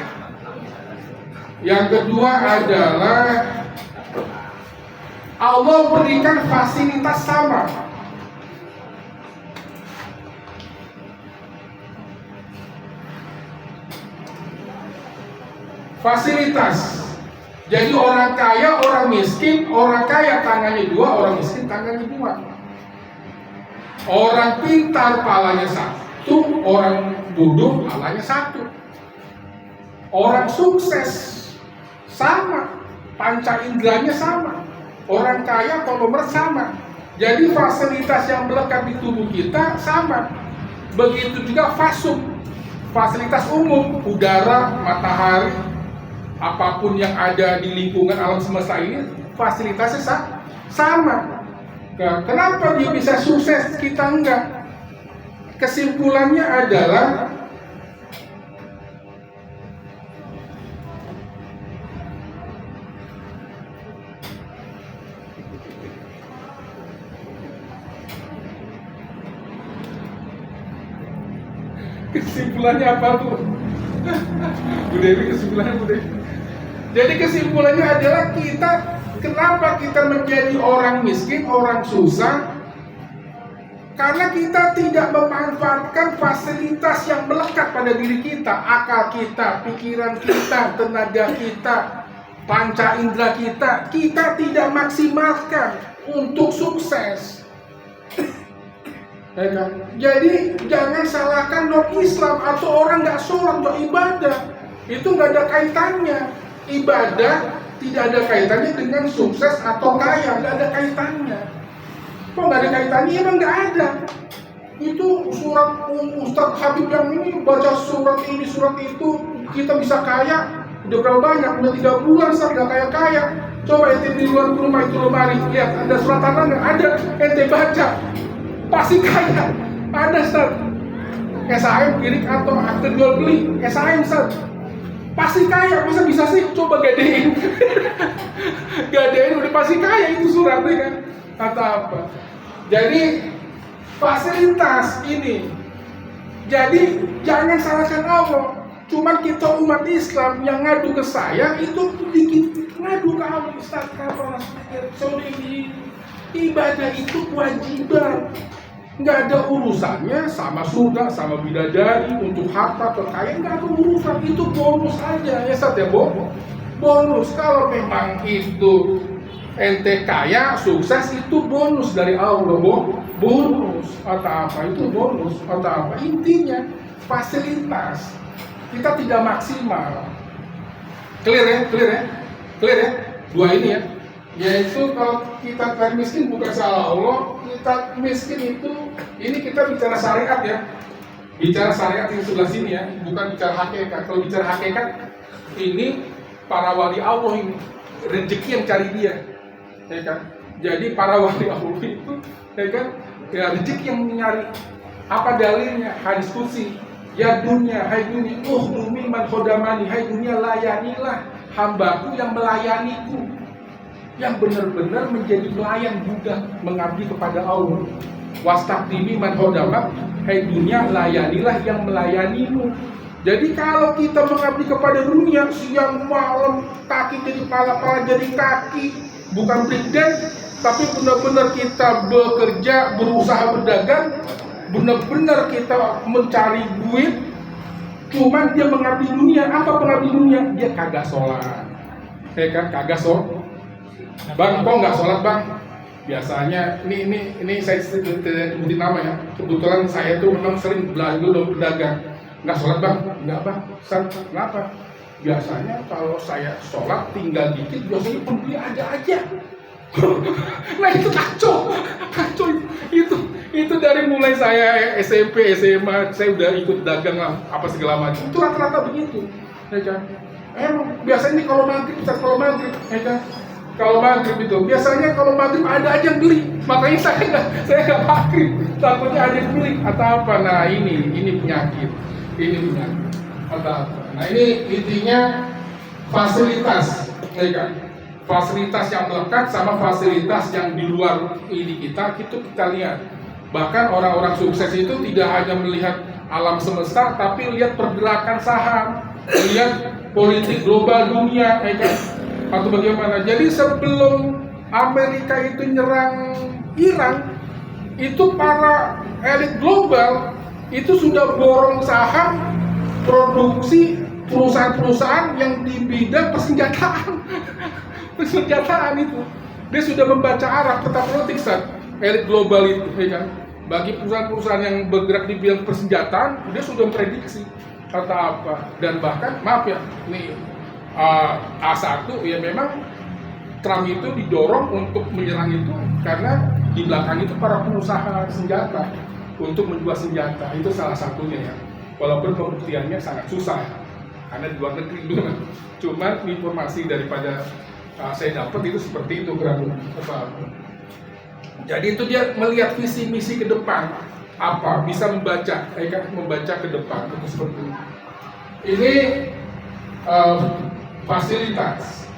Allah berikan fasilitas sama. Fasilitas. Jadi orang kaya, orang miskin, orang kaya tangannya dua, orang miskin tangannya dua. Orang pintar palanya satu, orang bodoh palanya satu. Orang sukses sama, panca inderanya sama. Orang kaya konglomerat sama. Jadi fasilitas yang melekat di tubuh kita sama. Begitu juga fasilitas umum, udara, matahari, apapun yang ada di lingkungan alam semesta ini fasilitasnya sama. Nah, kenapa dia bisa sukses, kita enggak? Kesimpulannya adalah kesimpulannya apa tuh? Bu Dewi, kesimpulannya Bu Dewi. Jadi kesimpulannya adalah kenapa kita menjadi orang miskin, orang susah? Karena kita tidak memanfaatkan fasilitas yang melekat pada diri kita, akal kita, pikiran kita, tenaga kita, panca indera kita tidak maksimalkan untuk sukses. Jadi jangan salahkan non-Islam atau orang nggak sholat, nggak ibadah. Itu nggak ada kaitannya. Ibadah tidak ada kaitannya dengan sukses atau kaya, nggak ada kaitannya. Kok nggak ada kaitannya? Emang nggak ada. Itu surat Ustadz Habib yang ini baca surat ini, surat itu, kita bisa kaya. Udah berapa banyak? Udah 3 bulan saya nggak kaya-kaya. Coba ente di luar rumah itu lemari, lihat ada surat tanah nggak? Ada, ente baca, pasti kaya. Ada Ustadz. SAM kirik atau akte jual beli, SAM Ustadz. Pasti kaya, masa bisa sih? Coba gadein. Gadein udah pasti kaya, itu suratnya kan. Kata apa? Jadi fasilitas ini. Jadi jangan salahkan Allah. Cuman kita umat Islam yang ngadu ke saya itu dikit ngadu ke Allah. Ustaz, kapan ini ibadah itu kewajiban. Nggak ada urusannya sama surga, sama bidadari, untuk harta, kekayaan, nggak ada urusan. Itu bonus aja, ya Ustaz ya, bonus. Kalau memang itu ente kaya, sukses, itu bonus dari Allah, bonus atau apa, itu bonus atau apa. Intinya fasilitas kita tidak maksimal. Clear ya? Dua ini ya. Yaitu kalau kita miskin bukan salah Allah, kita miskin itu, ini kita bicara syariat ya, bicara syariat yang sebelah sini ya, bukan bicara hakikat. Kalau bicara hakikat, ini para wali Allah ini, rezeki yang cari dia, ya kan? Jadi para wali itu, ya kan? Ya rezeki yang nyari. Apa dalilnya? Hadis qudsi. Ya dunia, hai dunia, dumi man khodamani, hai dunia layanilah hambaku yang melayaniku, yang benar-benar menjadi pelayan budak mengabdi kepada Allah. Wastaqdimi man khodamak, hai dunia layanilah yang melayanimu. Jadi kalau kita mengabdi kepada dunia siang malam, kaki jadi pala jadi kaki, bukan brigjen, tapi benar-benar kita bekerja, berusaha berdagang, benar-benar kita mencari duit, cuman dia mengabdi dunia. Apa pengabdi dunia? Dia kagak sholat, ya kan? Kagak sholat. Bang, kok nggak sholat bang? Biasanya, ini saya tidak sebutin nama ya. Kebetulan saya tuh memang sering belajar berdagang. Nggak sholat bang? Nggak bang. Kenapa? Biasanya kalau saya sholat tinggal dikit, biasanya pembeli aja. Nah itu kacau itu dari mulai saya SMP, SMA, saya udah ikut dagang lah, apa segala macam. Itu rata-rata begitu, ya kan? Emang biasanya kalau maghrib, ya kan? Kalau maghrib itu biasanya kalau maghrib ada aja yang beli, makanya saya nggak maghrib, takutnya ada yang beli atau apa. Nah ini penyakit atau apa. Nah ini intinya fasilitas, ya kan? Fasilitas yang melekat sama fasilitas yang di luar ini kita lihat. Bahkan orang-orang sukses itu tidak hanya melihat alam semesta, tapi lihat pergerakan saham, lihat politik global dunia, ya kan? Atau bagaimana. Jadi sebelum Amerika itu nyerang Iran, itu para elit global itu sudah borong saham produksi perusahaan-perusahaan yang di bidang persenjataan itu. Dia sudah membaca arah peta politik elit global itu, ya kan? Bagi perusahaan-perusahaan yang bergerak di bidang persenjataan, dia sudah memprediksi kata apa. Dan bahkan maaf ya, ini A1 ya, memang Trump itu didorong untuk menyerang itu karena di belakang itu para pengusaha senjata untuk menjual senjata, itu salah satunya ya. Walaupun pembuktiannya sangat susah karena di luar negeri gitu kan. Cuman informasi daripada saya dapat itu seperti itu kurang. Jadi itu dia melihat visi misi ke depan, apa bisa membaca ke depan itu seperti itu. Ini fasilitas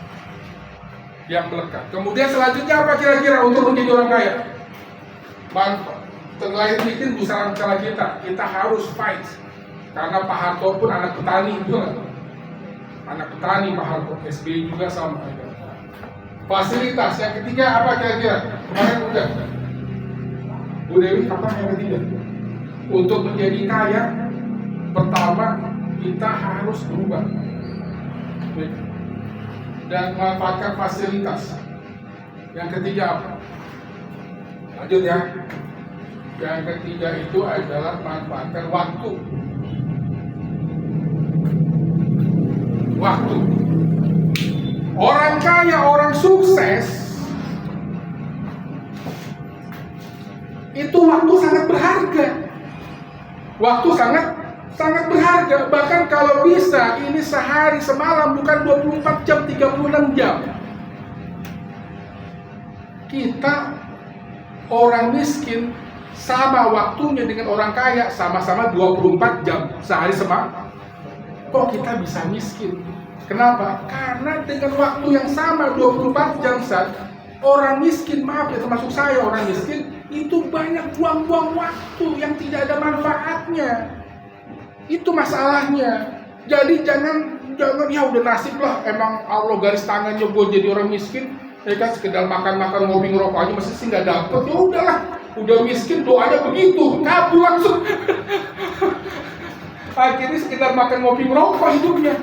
yang melekat. Kemudian selanjutnya apa kira-kira untuk menjadi orang kaya? Terlahir bikin besaran cara kita harus fight. Karena Pak Harto pun anak petani itu kan. Anak petani Pak Harto, SBY juga sama. Fasilitas yang ketiga apa kira-kira? Kemarin udah Bu Dewi apa yang ketiga? Untuk menjadi kaya, pertama kita harus berubah dan memanfaatkan fasilitas. Yang ketiga apa? Lanjut ya. Yang ketiga itu adalah manfaatkan waktu. Orang kaya, orang sukses itu waktu sangat berharga. Waktu sangat berharga. Bahkan kalau bisa ini sehari semalam, bukan 24 jam, 36 jam. Kita orang miskin sama waktunya dengan orang kaya, sama-sama 24 jam sehari semalam. Kok kita bisa miskin? Kenapa? Karena dengan waktu yang sama 24 jam orang miskin, maaf ya termasuk saya orang miskin, itu banyak buang-buang waktu yang tidak ada manfaatnya. Itu masalahnya. Jadi jangan ya udah nasib lah, emang Allah garis tangannya gue jadi orang miskin, ya kan, sekedar makan-makan ngopi ngerokok aja masih sih nggak dapet. Ya udahlah, udah miskin doanya begitu, kabur langsung. Akhirnya sekedar makan ngopi ngerokok hidupnya,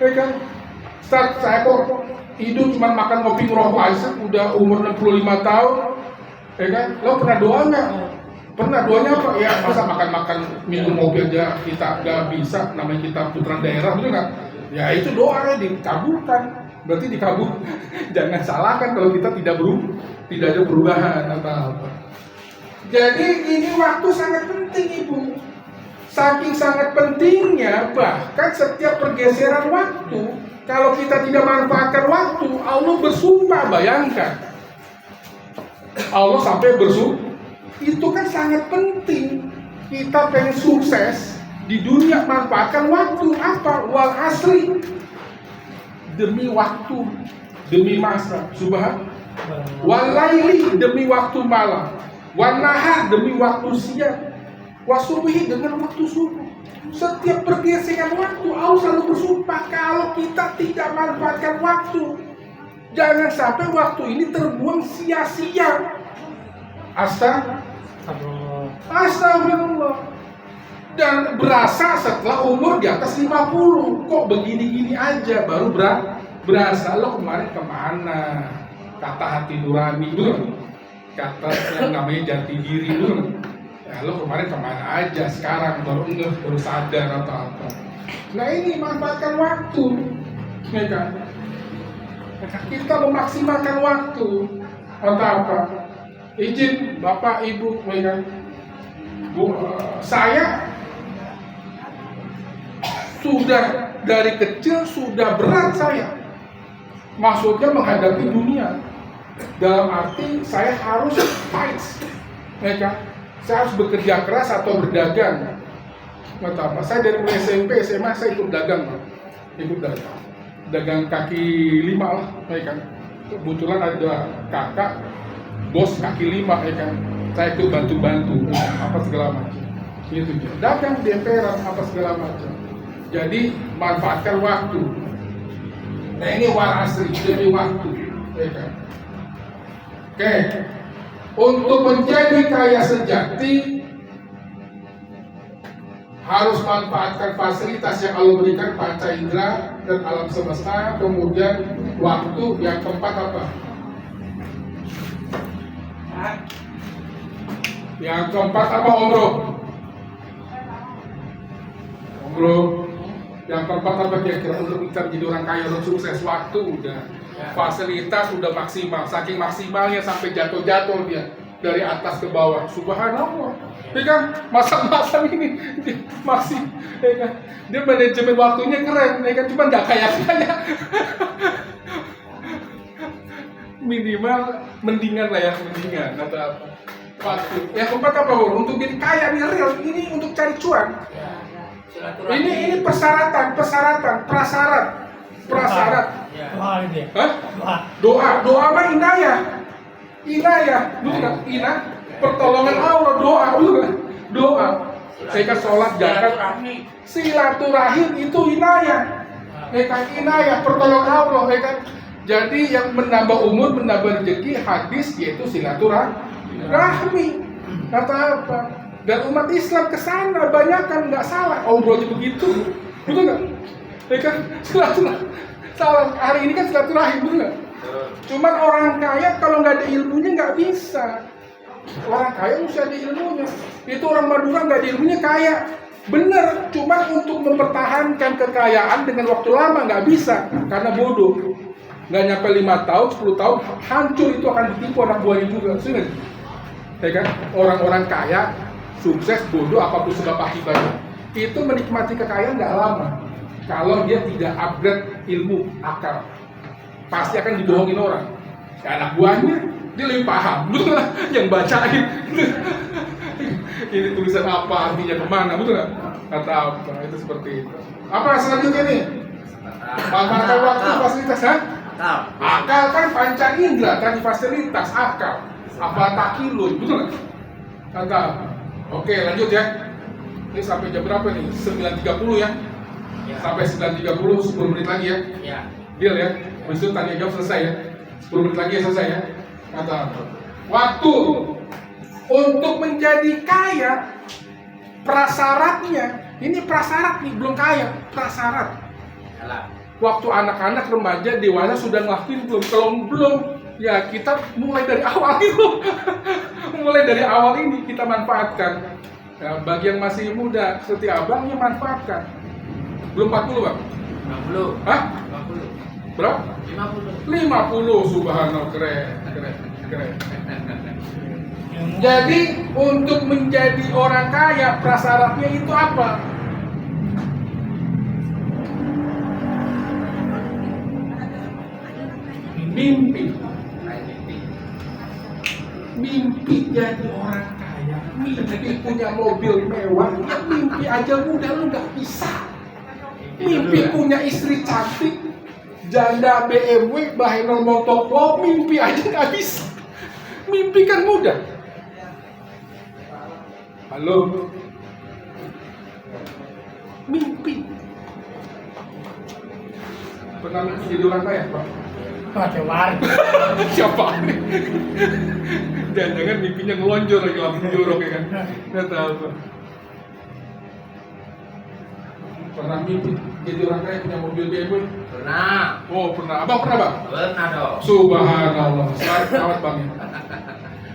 ya kan. Start saya kok hidup cuma makan ngopi ngerokok aja, udah umur 65 tahun, ya kan. Lo pernah doa nggak? Pernah doanya apa? Ya masa makan-makan minum ngopi aja kita nggak bisa, namanya kita putra daerah, betul nggak? Ya itu doanya dikabulkan, berarti dikabul. Jangan salahkan kalau kita tidak ada perubahan apa-apa. Jadi ini waktu sangat penting Ibu. Saking sangat pentingnya, bahkan setiap pergeseran waktu Kalau kita tidak manfaatkan waktu, Allah bersumpah, bayangkan. Allah sampai bersumpah. Itu kan sangat penting. Kita pengen sukses di dunia, manfaatkan waktu. Apa? Wal asri. Demi waktu, demi masa. Subhan. Wal laili, demi waktu malam. Wan nahar, demi waktu siang. Wasubuhi, dengan waktu subuh. Setiap pergeseran waktu, Allah selalu bersumpah kalau kita tidak manfaatkan waktu. Jangan sampai waktu ini terbuang sia-sia. Astagfirullah. Dan berasa setelah umur di atas 50. Kok begini-gini aja baru berasa. Lo kemarin kemana? Kata hati nurani dulu. Kata yang namanya jati diri dulu. Ya, lo kemarin kemana aja? Sekarang baru sadar atau apa. Nah ini manfaatkan waktu. Ya kan? Kita memaksimalkan waktu. Atau apa? Izin Bapak Ibu, ya kan? Saya sudah dari kecil sudah berat saya. Maksudnya menghadapi dunia. Dalam arti saya harus fight, ya kan? Saya harus bekerja keras atau berdagang. Nggak tahu apa. Saya dari mulai SMP, SMA saya ikut dagang, Pak. Ikut dagang. Dagang kaki lima lah, ya kan? Kebetulan ada kakak bos kaki lima, ya kan? Saya ikut bantu-bantu, apa segala macam. Itu dia. Dagang di emperan, apa segala macam. Jadi manfaatkan waktu. Nah ini wal asri, demi waktu, ya kan? Oke. Untuk menjadi kaya sejati harus manfaatkan fasilitas yang Allah berikan, panca indera dan alam semesta. Kemudian waktu yang keempat apa? Yang keempat apa, Om Bro? Om Bro, yang keempat apa kira-kira untuk kita menjadi orang kaya dan sukses? Waktu udah, fasilitas udah maksimal, saking maksimalnya sampai jatuh-jatuh dia dari atas ke bawah. Subhanallah. Dia kan masa-masa ini dia masih, ya kan? Dia manajemen waktunya keren, ya kan? Cuma nggak kaya-kaya. Minimal mendingan lah ya, mendingan atau apa. Waktu. Yang keempat apa, Bro? Untuk jadi kaya nih real, ini untuk cari cuan. Ini persyaratan, prasyarat. Hah? Doa mah inayah, betul kan? Pertolongan Allah, doa, betul kan? Doa. Saya kan sholat, zakat, silaturahim itu inayah. Inayah, pertolongan Allah, ya kan? Jadi yang menambah umur, menambah rezeki, hadis yaitu silaturahmi. Kata apa? Dan umat Islam kesana banyak kan, nggak salah. Obrolnya begitu, betul nggak? Ya kan? Silaturahmi. Salah. Hari ini kan silaturahim, betul nggak? Cuman orang kaya kalau nggak ada ilmunya nggak bisa. Orang kaya mesti ada ilmunya. Itu orang Madura nggak ada ilmunya kaya. Bener, cuman untuk mempertahankan kekayaan dengan waktu lama nggak bisa, karena bodoh. Nggak nyampe 5 tahun, 10 tahun, hancur itu akan ditipu anak buahnya juga. Sudah, ya kan? Orang-orang kaya, sukses, bodoh, apapun sebab akibatnya, itu menikmati kekayaan nggak lama. Kalau dia tidak upgrade ilmu, akal, pasti akan dibohongin orang. Ya, anak buahnya, dia lebih paham, betul nggak? Yang bacain, ini tulisan apa, artinya kemana, betul nggak? Kata apa, itu seperti itu. Apa selanjutnya nih? Manfaatkan waktu, fasilitas, ha? Akal kan panca indera, kan fasilitas akal. Apa takilun, betul nggak? Kata apa? Oke, lanjut ya. Ini sampai jam berapa nih? 9.30 ya? Sampai 9.30, 10 menit lagi ya? Deal ya? Habis itu tanya jawab selesai ya? 10 menit lagi ya selesai ya? Kata apa? Waktu untuk menjadi kaya, prasyaratnya, ini prasyarat nih, belum kaya, prasyarat. Waktu anak-anak, remaja, dewasa sudah ngelakuin belum? Kalau belum, ya kita mulai dari awal itu. Mulai dari awal ini kita manfaatkan. Ya, bagi yang masih muda, seperti abangnya manfaatkan. Belum 40 bang? 50. Hah? 50. Berapa? 50, subhanallah, keren. Jadi untuk menjadi orang kaya, prasyaratnya itu apa? Mimpi. Kayak mimpi. Mimpi jadi orang kaya, mimpi punya mobil mewah, ya mimpi aja udah lu nggak bisa. Mimpi punya istri cantik, janda BMW, Baheno Motovlog, mimpi aja nggak bisa. Mimpi kan mudah. Halo, mimpi. Pernah mimpi jadi orang kaya, Pak? Coba. Siapa ini? Jangan-jangan mimpinya ngelonjor lagi lampu jorok ya kan? Nggak tahu Pak. Pernah mimpi jadi orang kaya punya mobil BMW? Pernah. Oh pernah. Abang pernah Bang? Pernah dong. Subhanallah. Selamat Bang ya.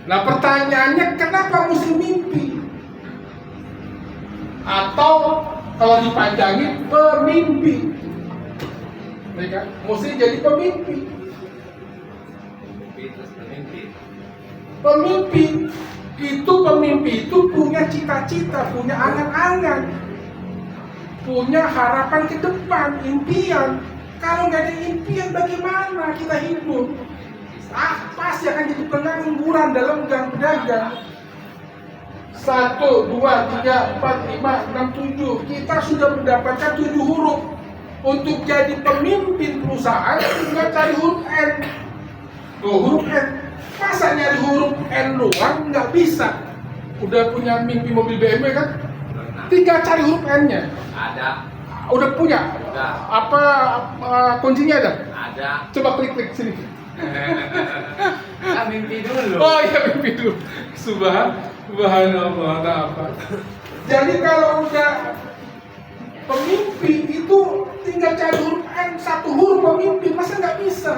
Nah pertanyaannya kenapa mesti mimpi? Atau kalau dipanjangin pemimpi? Ya kan? Mesti jadi pemimpi. Mimpi terus mimpi. Pemimpi itu punya cita-cita, punya angan-angan, punya harapan ke depan, impian. Kalau nggak ada impian, bagaimana kita hidup? Pasti akan jadi pengangguran dalam gang pedagang. 1, 2, 3, 4, 5, 6, 7. Kita sudah mendapatkan 7 huruf. Untuk jadi pemimpin perusahaan, tinggal cari huruf N. Tuh, huruf N. Masa nyari huruf N doang nggak bisa? Udah punya mimpi mobil BMW kan? Pernah. Tinggal cari huruf N-nya. Ada. Udah punya? Udah. Apa kuncinya ada? Ada. Coba klik sini. Kan mimpi dulu. Oh iya mimpi dulu. Subhanallah. Apa? Jadi kalau udah pemimpi itu tinggal cari huruf N, 1 huruf pemimpin, masa nggak bisa?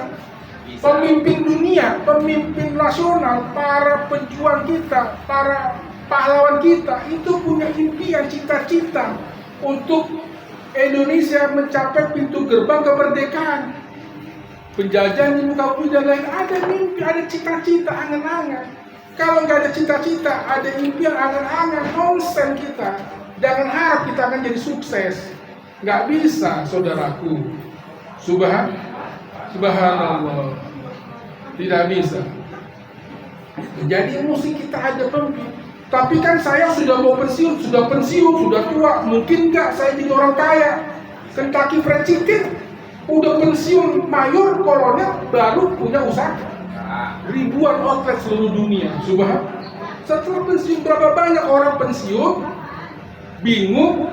Bisa. Pemimpin dunia, pemimpin nasional, para pejuang kita, para pahlawan kita itu punya impian, cita-cita untuk Indonesia mencapai pintu gerbang kemerdekaan. Penjajahan di muka bumi dan lain, ada mimpi, ada cita-cita, angan-angan. Kalau nggak ada cita-cita, ada impian, angan-angan, nonsen kita. Jangan harap kita akan jadi sukses. Nggak bisa, saudaraku. Subhanallah. Tidak bisa. Jadi mesti kita ada pemimpi. Tapi kan saya sudah mau pensiun, sudah tua. Mungkin nggak saya jadi orang kaya. Kentucky Fried Chicken udah pensiun mayor, kolonel, baru punya usaha. Ribuan outlet seluruh dunia. Setelah pensiun, berapa banyak orang pensiun bingung,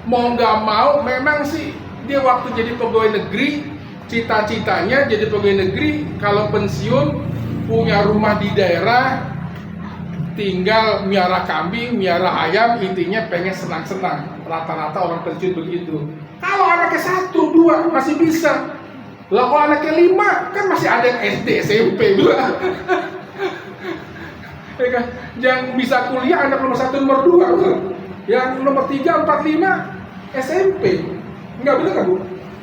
mau nggak mau, memang sih dia waktu jadi pegawai negeri, cita-citanya jadi pegawai negeri, kalau pensiun punya rumah di daerah, tinggal miara kambing, miara ayam, intinya pengen senang-senang. Rata-rata orang pensiun begitu. Kalau anaknya 1, 2 masih bisa. Lah kalau anaknya 5 kan masih ada yang SD, SMP juga. Ya kan? Yang bisa kuliah anak nomor 1, nomor 2 betul? Yang nomor 3, 4, 5 SMP. Enggak benar kan Bu?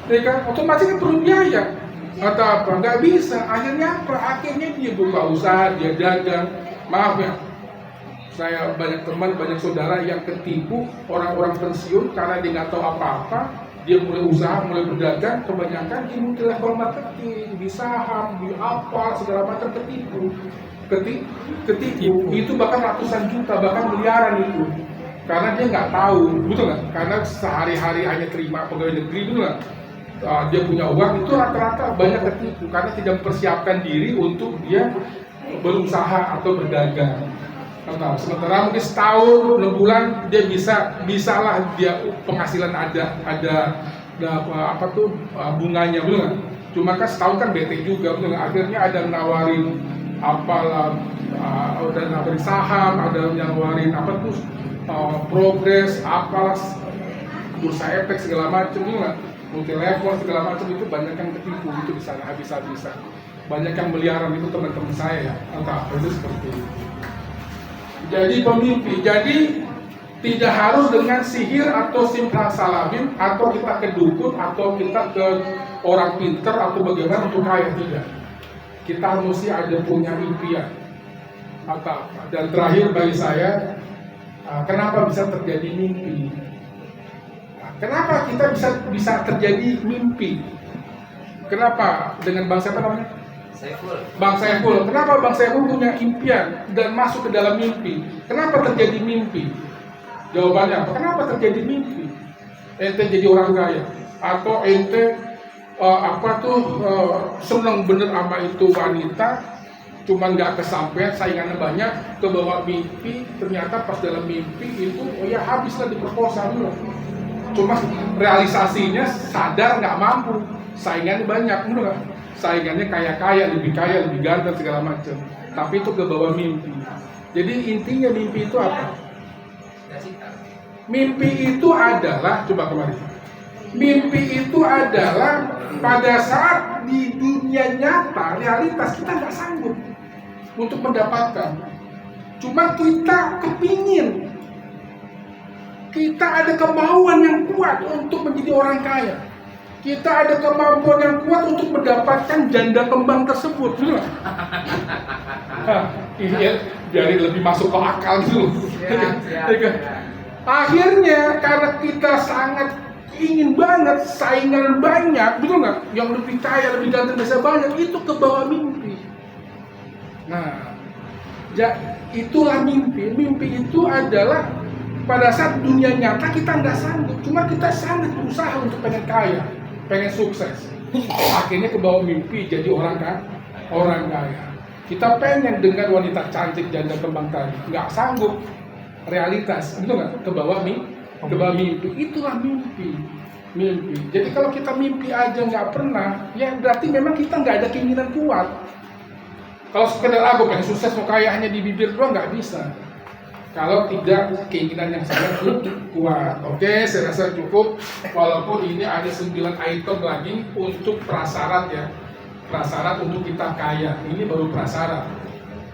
Ya kan? Otomatis kan perlu biaya. Atau apa? Enggak bisa. Akhirnya apa? Akhirnya dia buka usaha, dia dagang. Maaf ya, saya banyak teman, banyak saudara yang ketipu orang-orang pensiun karena dia nggak tahu apa-apa. Dia mulai usaha, mulai berdagang, kebanyakan di multi level marketing, di saham, di apa, segala macam ketipu. Ketipu itu bahkan ratusan juta, bahkan miliaran itu. Karena dia nggak tahu, betul nggak? Karena sehari-hari hanya terima pegawai negeri, betul nggak? Dia punya uang, itu rata-rata banyak ketipu karena tidak mempersiapkan diri untuk dia berusaha atau berdagang. Sementara mungkin setahun, 6 bulan dia bisalah dia penghasilan ada apa tuh bunganya, betul nggak? Cuma kan setahun kan bete juga, betul nggak? Akhirnya ada nawarin apalah, ada nawarin saham, ada nawarin apa tuh progres, apalah bursa efek segala macam, betul nggak? Multi level segala macam, itu banyak yang ketipu itu di sana habis-habisan. Banyak yang miliaran itu teman-teman saya ya, entah itu seperti itu. Jadi pemimpi, jadi tidak harus dengan sihir atau simsalabim atau kita ke dukun atau kita ke orang pinter atau bagaimana untuk kaya, tidak. Kita mesti ada punya impian. Dan terakhir bagi saya, kenapa bisa terjadi mimpi? Kenapa kita bisa terjadi mimpi? Kenapa? Dengan bangsa apa namanya? Saiful. Bang Saiful, kenapa Bang Saiful punya impian dan masuk ke dalam mimpi? Kenapa terjadi mimpi? Jawabannya apa? Kenapa terjadi mimpi? Ente jadi orang kaya atau ente seneng bener sama itu wanita, cuman nggak kesampaian, saingannya banyak, kebawa mimpi, ternyata pas dalam mimpi itu ya habislah diperkosa dulu. Cuma realisasinya sadar nggak mampu, saingannya banyak, bener nggak? Saingannya kaya, lebih ganteng segala macam. Tapi itu kebawa mimpi. Jadi intinya mimpi itu apa? Mimpi itu adalah, coba kemari. Mimpi itu adalah pada saat di dunia nyata, realitas kita nggak sanggup untuk mendapatkan. Cuma kita kepingin. Kita ada kemauan yang kuat untuk menjadi orang kaya. Kita ada kemampuan yang kuat untuk mendapatkan janda kembang tersebut. Ini biar lebih masuk ke akal dulu. Akhirnya karena kita sangat ingin banget, saingan banyak, betul nggak? Yang lebih kaya, lebih ganteng, bisa banyak, itu ke bawah mimpi. Nah, itulah mimpi. Mimpi itu adalah pada saat dunia nyata kita nggak sanggup, cuma kita sangat berusaha untuk pengen kaya, pengen sukses. Akhirnya ke bawah mimpi jadi orang kaya. Kita pengen dengan wanita cantik janda kembang tadi, nggak sanggup. Realitas, betul nggak? Ke bawah mimpi, itulah mimpi. Jadi kalau kita mimpi aja nggak pernah, ya berarti memang kita nggak ada keinginan kuat. Kalau sekedar aku pengen sukses mau kaya hanya di bibir doang nggak bisa. Kalau tidak keinginan yang sangat kuat. Oke, saya rasa cukup. Walaupun ini ada 9 item lagi untuk prasyarat ya. Prasyarat untuk kita kaya. Ini baru prasyarat.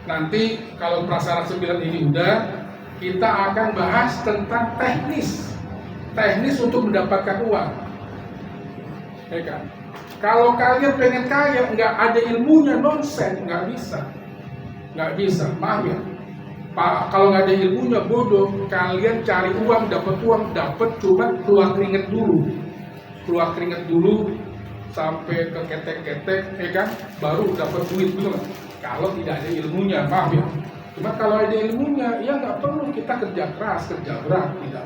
Nanti kalau prasyarat 9 ini udah, kita akan bahas tentang teknis untuk mendapatkan uang, ya kan? Kalau kalian pengen kaya, nggak ada ilmunya, nonsen, nggak bisa, maaf ya. Kalau nggak ada ilmunya, bodoh. Kalian cari uang, dapat cuma keluar keringet dulu, sampai ke ketek-ketek, ya kan? Baru dapat duit, betul nggak? Kalau tidak ada ilmunya, maaf ya. Cuma kalau ada ilmunya, ya nggak perlu kita kerja keras, kerja berat, tidak.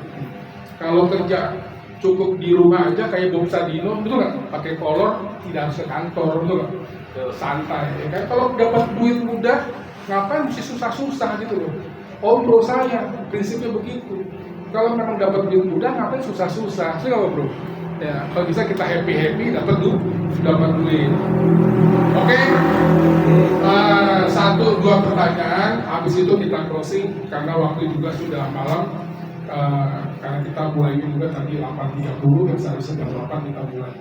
Kalau kerja cukup di rumah aja kayak Bob Sadino, betul nggak? Pakai kolor, tidak harus ke kantor, betul nggak? Santai, ya kan? Kalau dapat duit mudah, ngapain mesti susah-susah gitu loh? Om bro saya, prinsipnya begitu. Kalau memang dapat duit mudah, ngapain susah-susah? Sih nggak bro? Ya, kalau bisa kita happy dapat duit. Oke. 1-2 pertanyaan, habis itu kita closing karena waktu juga sudah malam. Karena kita mulainya juga tadi 8.30 dan seharusnya jam 8 kita mulai.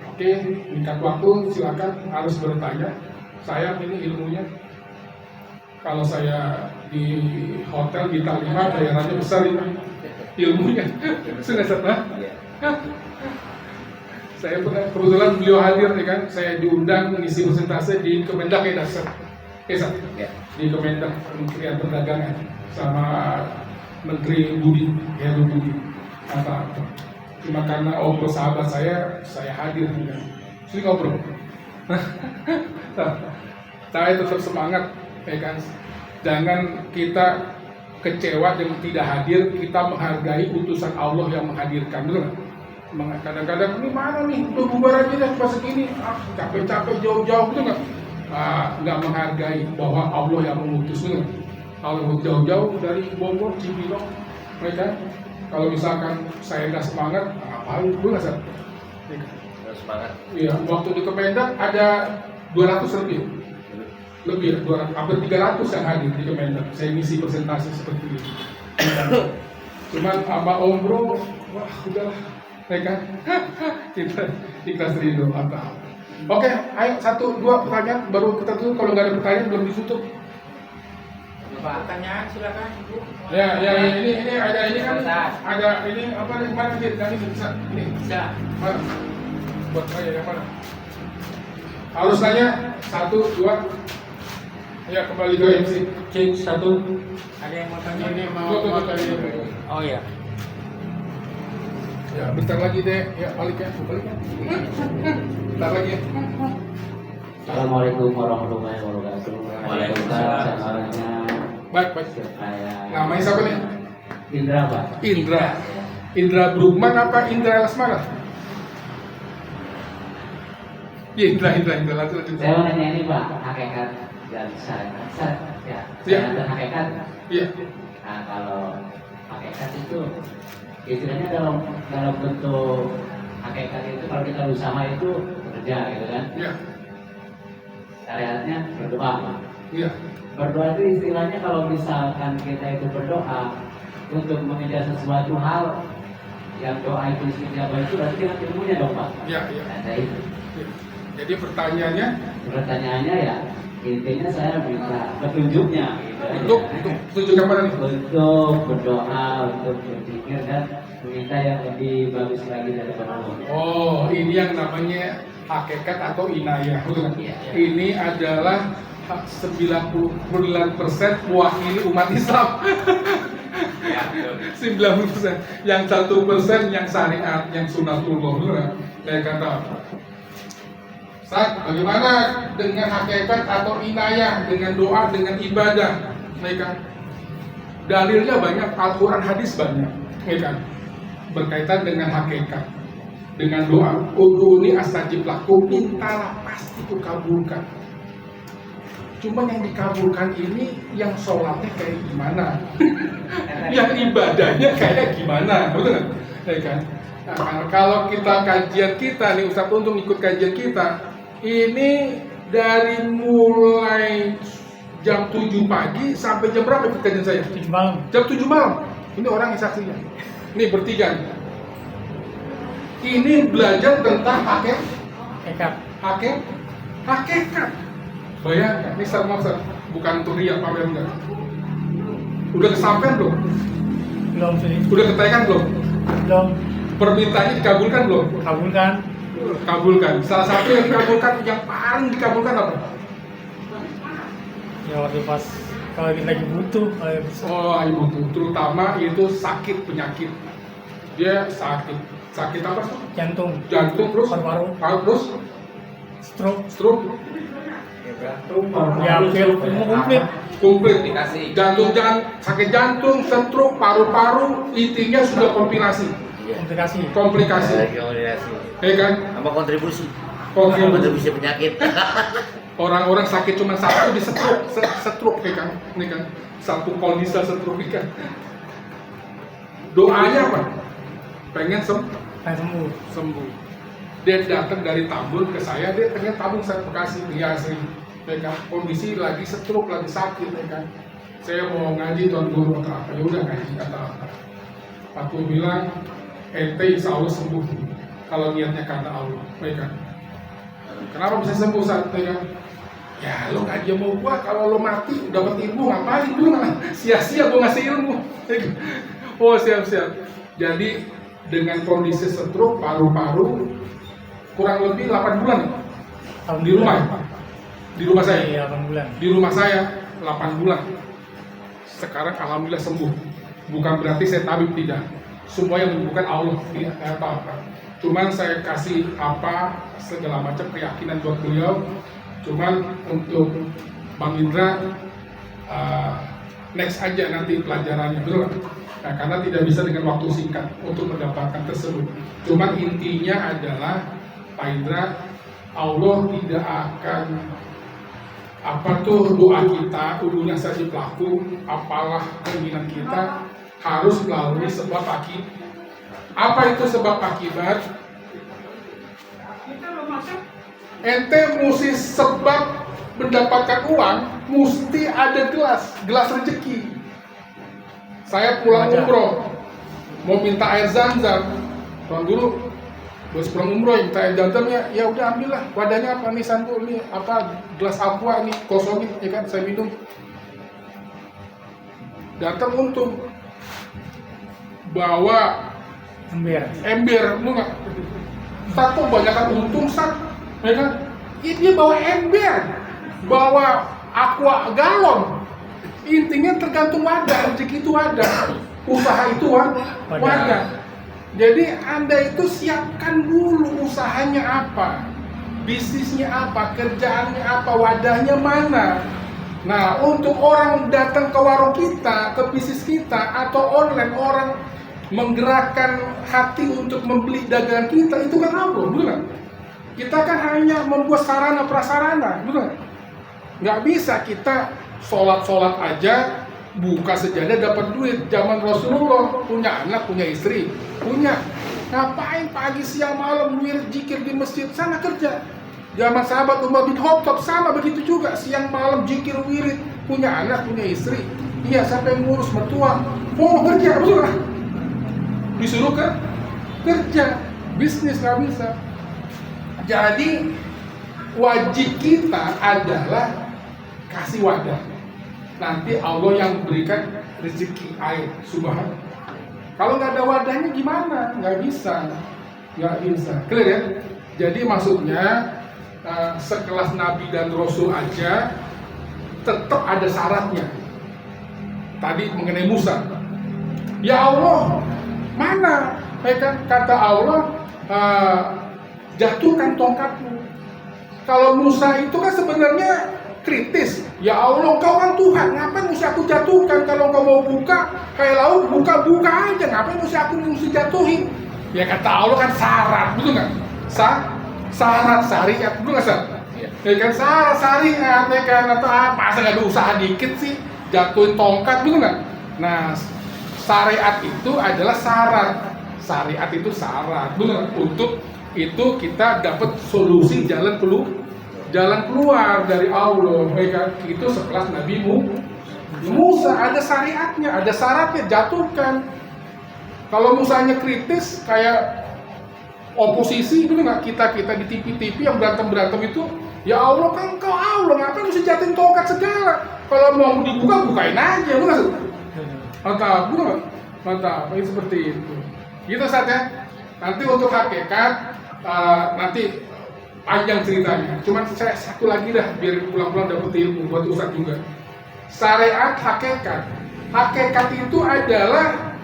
Oke, singkat waktu silakan harus bertanya. Saya ini ilmunya. Kalau saya di hotel bintang 5 bayarannya besar ini. Ilmunya sudah setelah. Saya kebetulan beliau hadir ya kan, saya diundang mengisi presentasi di Kemendak ya dasar. Di Kemendak Kementerian Perdagangan sama Menteri Budi, Heru Budi. Cuma karena obrol sahabat saya hadir juga. Sini ngobrol. Saya tetap semangat, ya kan. Jangan kita kecewa dengan tidak hadir, kita menghargai utusan Allah yang menghadirkan, betul nggak? Kadang-kadang ini mana nih, udah bubar aja deh pas segini, capek-capek jauh-jauh, betul nggak? Nggak menghargai bahwa Allah yang mengutus, betul nggak? Kalau jauh-jauh dari Bogor, Cibinong, mereka kalau misalkan saya nggak semangat, ngapain? Gue nggak Semangat. Iya, waktu di Kemendak ada 200 lebih 200, hampir 300 yang hadir di Kemendak. Saya ngisi presentasi seperti ini. Cuman sama Om Bro, wah udahlah, mereka kita ikhlas rindu apa. Oke, ayo 1-2 pertanyaan baru kita tutup. Kalau nggak ada pertanyaan belum ditutup. Pertanyaan silakan. Ya, ini ada ini kan, ada ini apa nih kemarin ini bisa ini. Bisa. Mana? Buat saya yang mana? Harus nanya 1-2. Ya kembali ke MC. Cek 1. Ada yang mau tanya? Ini mau tanya. Oh iya. Ya bentar lagi deh. Ya balik ya. Bentar lagi ya. Assalamualaikum warahmatullahi wabarakatuh. Waalaikumsalam. Soalnya Baik, baik. saya Namanya siapa nih? Indra Pak. Indra. Indra Brugman apa Indra Lesmana? Iya, Indra, lanjut. Saya mau nanya ini Pak, hakikat dan syariat. Ya, Iya. syariat dan hakikat. Iya. Nah, kalau hakikat itu istilahnya dalam bentuk hakikat itu kalau kita usaha itu bekerja gitu kan. Iya. Syariatnya berdoa Pak. Iya. Berdoa itu istilahnya kalau misalkan kita itu berdoa untuk mengejar sesuatu hal yang doa itu istijabah itu berarti dengan ilmunya dong Pak. Iya, iya. Ada itu. Iya. Jadi pertanyaannya Pertanyaannya ya intinya saya minta petunjuknya gitu untuk aja. tunjuk apa nih? Untuk berdoa, untuk berzikir dan meminta yang lebih bagus lagi daripada Allah. Oh, ini yang namanya hakikat atau inayah. Betul kan? Iya. Ini adalah 99% mewakili umat Islam. Ya, betul. 90%. Yang 1% yang syariat, yang sunatullah. Betul kan? Saya kata, Ustaz, bagaimana dengan hakikat atau inayah, dengan doa, dengan ibadah? Mereka dalilnya banyak, Al-Quran hadis banyak, mereka berkaitan dengan hakikat, dengan doa. Udhuni astajib lakum, mintalah pasti kukabulkan. Cuma yang dikabulkan ini, yang sholatnya kayak gimana, yang ibadahnya kayak gimana, betul nggak? Ya kan? Nah, kalau kita kajian kita nih, Ustaz untuk ikut kajian kita, ini dari mulai jam 7 pagi sampai jam berapa ikut kajian saya? 7 malam. Jam 7 malam. Ini orang yang saksinya. Ini bertiga. Ini belajar tentang hakikat. Bayangkan, ini sama bukan untuk riak pamer enggak. Udah kesampaian belum? Belum sih. Udah ketekan belum? Belum. Permintaannya dikabulkan belum? Kabulkan. Kabulkan. Salah satu yang dikabulkan, yang paling dikabulkan apa? Ya waktu pas kalau kita lagi butuh. Oh, ibu tuh, terutama itu sakit penyakit. Dia sakit. Sakit apa sih? Jantung. Jantung terus, Paru-paru. terus, Stroke. Ya hampir semua komplit. komplit. Dikasih. Jantung sakit jantung, stroke, paru-paru, intinya sudah komplikasi. Komplikasi. Komplikasi, Koordinasi. ya kan? Sama kontribusi. Kontribusi. Kontribusi penyakit. Orang-orang sakit cuma satu di stroke, ya kan? Ini kan satu kondisi stroke, ya kan? Doanya apa? Pengen Pengen sembuh. Dia datang dari Tambun ke saya, dia pengen Tambun saya Bekasi, dia asli, ya kan? Kondisi lagi stroke, lagi sakit, ya kan? Saya mau ngaji tuan guru atau apa, ya udah ngaji kata apa? Aku bilang, ente insya Allah sembuh kalau niatnya karena Allah, ya kan? Kenapa bisa sembuh saat ya kan? Ya lo ngaji mau gua, kalau lo mati dapat ilmu ngapain gua? Sia-sia gua ngasih ilmu. Ya kan? Oh siap. Jadi dengan kondisi stroke paru-paru kurang lebih 8 bulan di rumah. Di rumah saya. Iya, 8 bulan. Di rumah saya 8 bulan. Sekarang alhamdulillah sembuh. Bukan berarti saya tabib, tidak. Semua yang menyembuhkan Allah, tidak apa-apa. Cuman saya kasih apa segala macam keyakinan buat beliau. Cuman untuk Bang Indra next aja nanti pelajarannya, betul kan? Nah, karena tidak bisa dengan waktu singkat untuk mendapatkan tersebut. Cuman intinya adalah Pak Indra, Allah tidak akan doa kita, ulunya saja pelaku, apalah keinginan kita harus melalui sebab akibat. Apa itu sebab akibat? Ente mesti sebab mendapatkan uang, mesti ada gelas rezeki. Saya pulang umroh, mau minta air zam-zam, tuan guru, bos pulang umroh minta air zam-zamnya, ya udah ambillah. Wadahnya apa nih santu, ini apa gelas aqua nih kosongin, ya kan saya minum. Datang untung, bawa ember, lu nggak? Satu banyakan untung ya kan? Dia bawa ember, bawa aqua galon. Intinya tergantung wadah, rezeki itu wadah, usaha itu wadah. Jadi Anda itu siapkan dulu usahanya apa. bisnisnya apa, kerjaannya apa, wadahnya mana. Nah, untuk orang datang ke warung kita, ke bisnis kita, atau online, orang menggerakkan hati untuk membeli dagangan kita, itu kan Allah, bukan? Kita kan hanya membuat sarana prasarana, bukan? Nggak bisa kita sholat aja, buka sejadah dapat duit. Zaman Rasulullah, punya anak, punya istri, punya. Ngapain pagi, siang, malam, wirid, zikir di masjid, sana kerja. Zaman sahabat Umar bin Khattab sama begitu juga, siang malam zikir wirid, punya anak, punya istri, iya sampai ngurus mertua, mau kerja, betul kan? Disuruh kan kerja, bisnis nggak bisa. Jadi wajib kita adalah kasih wadah. Nanti Allah yang berikan rezeki air, subhanallah. Kalau nggak ada wadahnya gimana? Nggak bisa. Clear ya? Jadi maksudnya sekelas Nabi dan Rasul aja tetap ada syaratnya. Tadi mengenai Musa, ya Allah, mana? Kata Allah, jatuhkan tongkatmu. Kalau Musa itu kan sebenarnya kritis. Ya Allah, kau kan Tuhan, ngapain mesti aku jatuhkan? Kalau kau mau buka kayak laut, buka aja, ngapain mesti jatuhin? Ya kata Allah kan syarat, betul nggak? Syarat syariat, betul nggak Sar? Ya kan syarat syariat, ya kan, atau masa nggak ada usaha dikit sih jatuhin tongkat, betul nggak? Nah, syariat itu adalah syarat, syariat itu syarat, betul nggak? Untuk itu kita dapat solusi jalan keluar dari Allah, ya kan? Itu sekelas Nabi Musa, ada syariatnya, ada syaratnya, jatuhkan. Kalau Musanya kritis kayak oposisi, itu nggak, kita di TV yang berantem itu, ya Allah kan kau Allah, ngapain mesti jatuhin tongkat segala? Kalau mau dibuka, bukain aja, bukan? Mantap, ini seperti itu. Gitu saja. Nanti untuk hakikat, nanti panjang ceritanya. Cuman saya satu lagi dah, biar pulang-pulang dapat ilmu buat Ustaz juga. Syariat hakikat itu adalah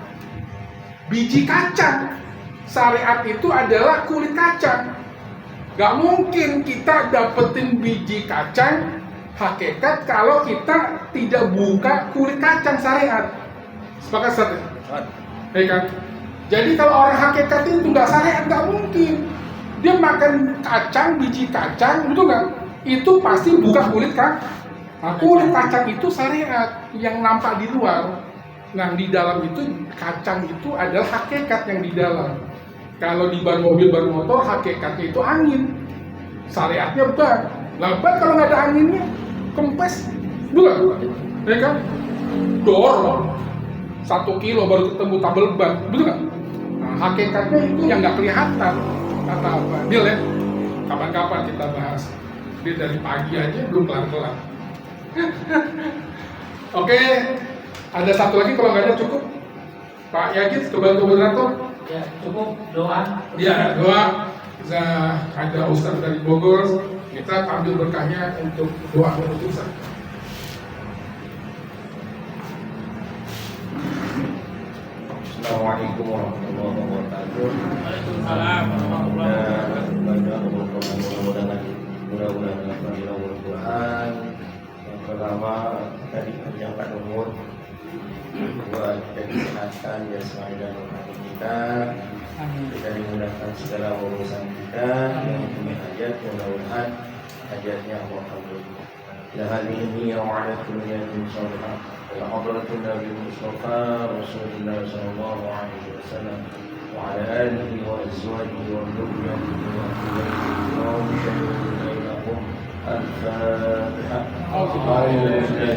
biji kacang. Syariat itu adalah kulit kacang. Gak mungkin kita dapetin biji kacang hakikat kalau kita tidak buka kulit kacang syariat. Sepakat Ustaz? Ya kan? Jadi kalau orang hakikat itu nggak syariat, nggak mungkin. Dia makan kacang, biji kacang, betul nggak? Itu pasti buka kulit kan? Nah, kulit kacang itu syariat yang nampak di luar. Nah, di dalam itu kacang itu adalah hakikat yang di dalam. Kalau di ban mobil, ban motor, hakikatnya itu angin. Syariatnya ban. Nah, ban kalau nggak ada anginnya, kempes, bukan? Ya kan? Dorong 1 kilo baru ketemu tabel ban, betul nggak? Nah, hakikatnya itu yang nggak kelihatan. Kata apa? Deal ya? Kapan-kapan kita bahas. Dia dari pagi aja belum kelar-kelar. Oke, ada satu lagi kalau nggak ada cukup. Pak Yagit, kebantu moderator. Ya, cukup doa. Ya, doa. Bisa ada Ustaz dari Bogor. Kita ambil berkahnya untuk doa untuk Ustaz. Assalamualaikum warahmatullahi wabarakatuh. Waalaikumsalam warahmatullahi wabarakatuh. Mudah-mudahan Al-Quran. Yang pertama tadi panjangkan umur, kedua kita kesehatan jasmani dan rohani kita, kita dimudahkan segala urusan kita, yang punya hajat mudah-mudahan hajatnya Allah kabul. Ya hadhihi wa ala kulli niyatin salihah. Ya hadratin Nabi Mustafa Rasulullah sallallahu alaihi wasallam wa ala alihi wa azwajihi wa dhurriyyatihi wa dhurriyyatihi الفاتحة. أعوذ بالله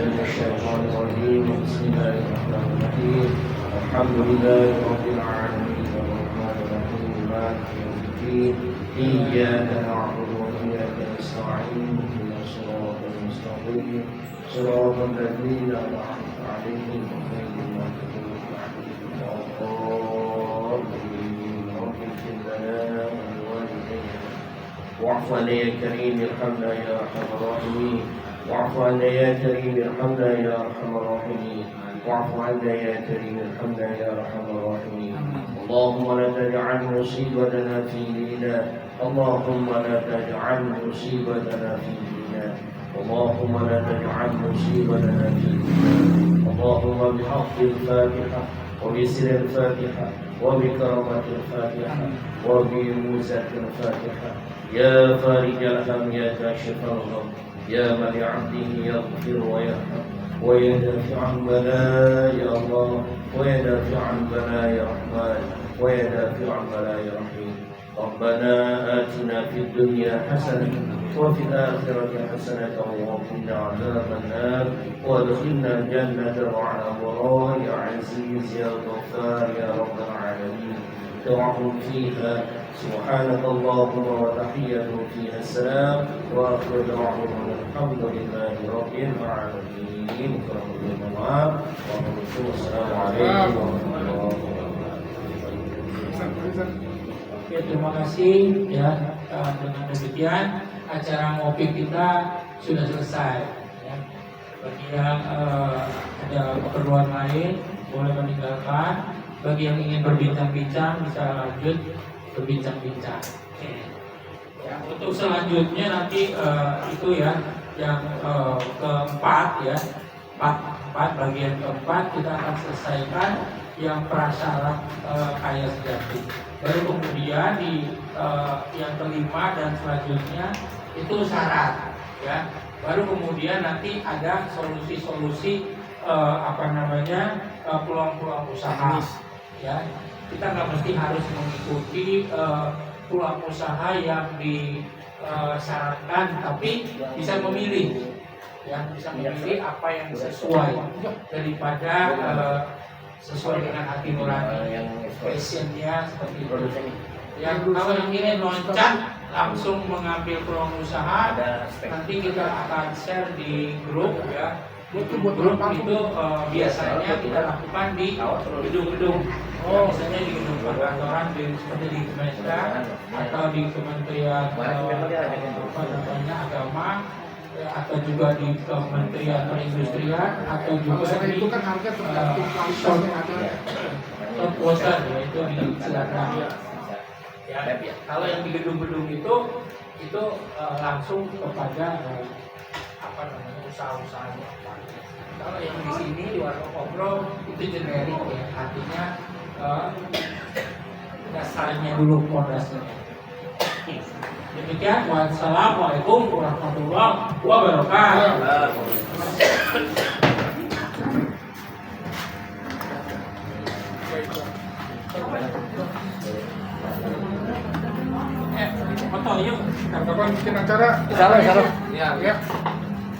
من الشيطان الرجيم. بسم الله الرحمن الرحيم. الحمد لله رب العالمين الرحمن الرحيم مالك يوم الدين. إياك نعبد وإياك نستعين اهدنا الصراط المستقيم صراط الذين أنعمت عليهم غير المغضوب عليهم ولا الضالين. رب اغفر لنا ولوالدينا واعف عنا يا كريم ارحمنا يا ارحم الراحمين. واعف عنا يا كريم ارحمنا يا ارحم الراحمين. واعف عنا يا كريم ارحمنا يا ارحم الراحمين. اللهم لا تجعل مصيبتنا في ديننا اللهم لا تجعل مصيبتنا في ديننا اللهم لا تجعل مصيبتنا في ديننا اللهم بحق الفاتحة وبسر الفاتحة وبكرامة الفاتحة وبموزة الفاتحة يا فارج الهم يا كاشف الغم يا من لعبده يغفر ويرحم ويدافع عن بلاء يا الله ويدافع عن بلاء يا رحمن ويدافع عن بلاء يا رحيم ربنا آتنا في الدنيا حسنة وفي الآخرة حسنة وقنا عذاب النار وادخلنا الجنة مع الأبرار يا عزيز يا غفار يا رب العالمين دعهم فيها سبحانك اللهم وتحيتهم فيها السلام وآخر دعوهم الحمد لله رب العالمين والسلام عليكم ورحمة الله وبركاته. Oke, terima kasih ya. Dengan demikian acara ngopi kita sudah selesai. Ya. Bagi yang ada keperluan lain boleh meninggalkan. Bagi yang ingin berbincang-bincang bisa lanjut berbincang-bincang. Oke. Ya, untuk selanjutnya nanti itu ya yang keempat ya, empat bagian keempat kita akan selesaikan yang prasyarat kaya sejati. Baru kemudian di yang kelima dan selanjutnya itu syarat ya. Baru kemudian nanti ada solusi-solusi peluang-peluang usaha ya. Kita nggak mesti harus mengikuti peluang usaha yang disyaratkan, tapi bisa memilih ya, bisa memilih apa yang sesuai daripada sesuai dengan hati nurani, passionnya seperti itu. Yang kalau yang ingin loncat langsung mengambil peluang usaha, nanti kita akan share di grup ya. Grup itu biasanya kita lakukan di gedung-gedung. Misalnya di gedung perkantoran seperti di Kementerian atau di Kementerian Agama atau juga di Kementerian Perindustrian atau juga di itu kan harga tergantung kualitas yang ada. top water yaitu di silakan ya. Kalau yang di gedung-gedung itu langsung kepada usaha-usahanya. Kalau yang di sini di warung ngobrol itu generik ya, artinya dasarnya dulu pondasnya. Demikian, wassalamualaikum warahmatullahi wabarakatuh. Foto yuk. Kapan bikin acara? Salam. Ya.